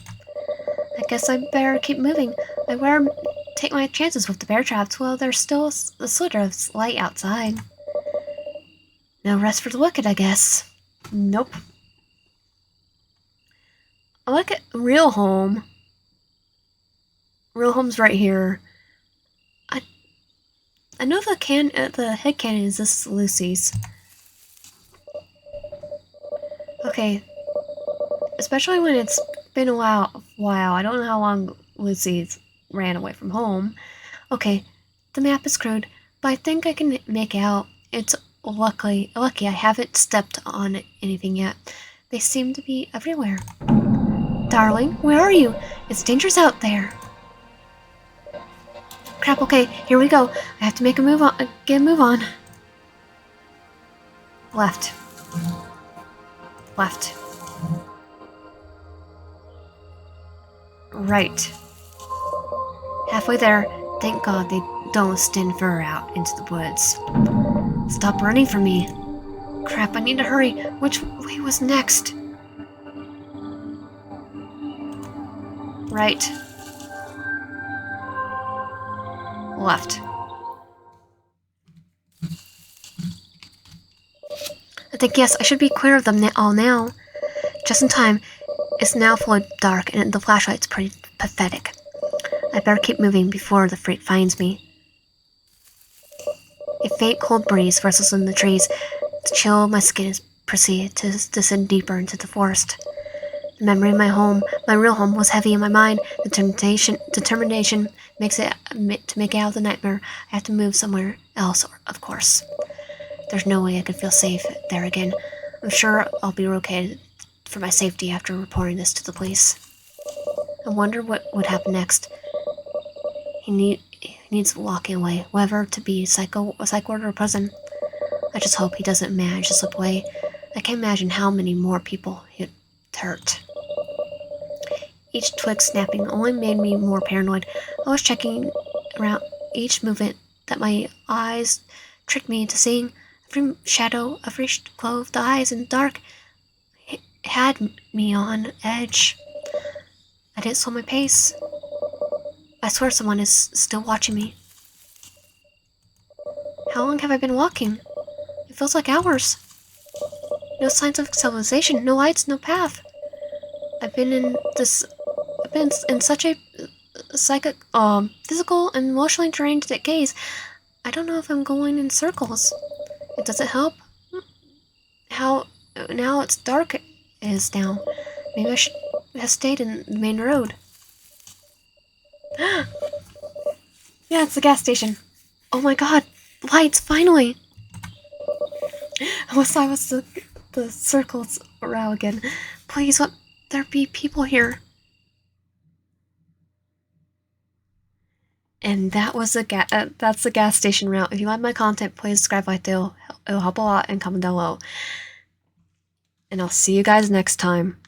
I guess I better keep moving. I better take my chances with the bear traps while there's still a sliver of light outside. No rest for the wicked, I guess. Nope. I like it. Real home. Real home's right here. I know the head cannon is this Lucy's. Okay. Especially when it's been a while. I don't know how long Lucy's ran away from home. Okay, the map is crude, but I think I can make out. It's lucky I haven't stepped on anything yet. They seem to be everywhere. Darling, where are you? It's dangerous out there. Crap, okay, here we go. I have to make a move on. Get a move on. Left. Left. Right. Halfway there. Thank God they don't extend further out into the woods. Stop running from me. Crap, I need to hurry. Which way was next? Right. Left. I think, yes, I should be clear of them all now. Just in time. It's now fully dark and the flashlight's pretty pathetic. I better keep moving before the freak finds me. A faint cold breeze rustles in the trees. The chill of my skin proceeds to descend deeper into the forest. The memory of my home, my real home, was heavy in my mind. Determination makes it to make out of the nightmare. I have to move somewhere else, of course. There's no way I could feel safe there again. I'm sure I'll be located for my safety after reporting this to the police. I wonder what would happen next. He needs walking away, whether to be a psych ward or prison. I just hope he doesn't manage to slip away. I can't imagine how many more people he'd hurt. Each twig snapping only made me more paranoid. I was checking around each movement that my eyes tricked me into seeing. Every shadow, every glow of the eyes in the dark had me on edge. I didn't slow my pace. I swear someone is still watching me. How long have I been walking? It feels like hours. No signs of civilization, no lights, no path. I've been in such a physical and emotionally drained daze. I don't know if I'm going in circles. It doesn't help. How now it's dark is now. Maybe I should have stayed in the main road. Yeah, it's the gas station. Oh my god, lights, finally! Unless I was the circles row again. Please, let there be people here. And that was that's the gas station route. If you like my content, please subscribe, like, it'll help a lot, and comment down below. And I'll see you guys next time.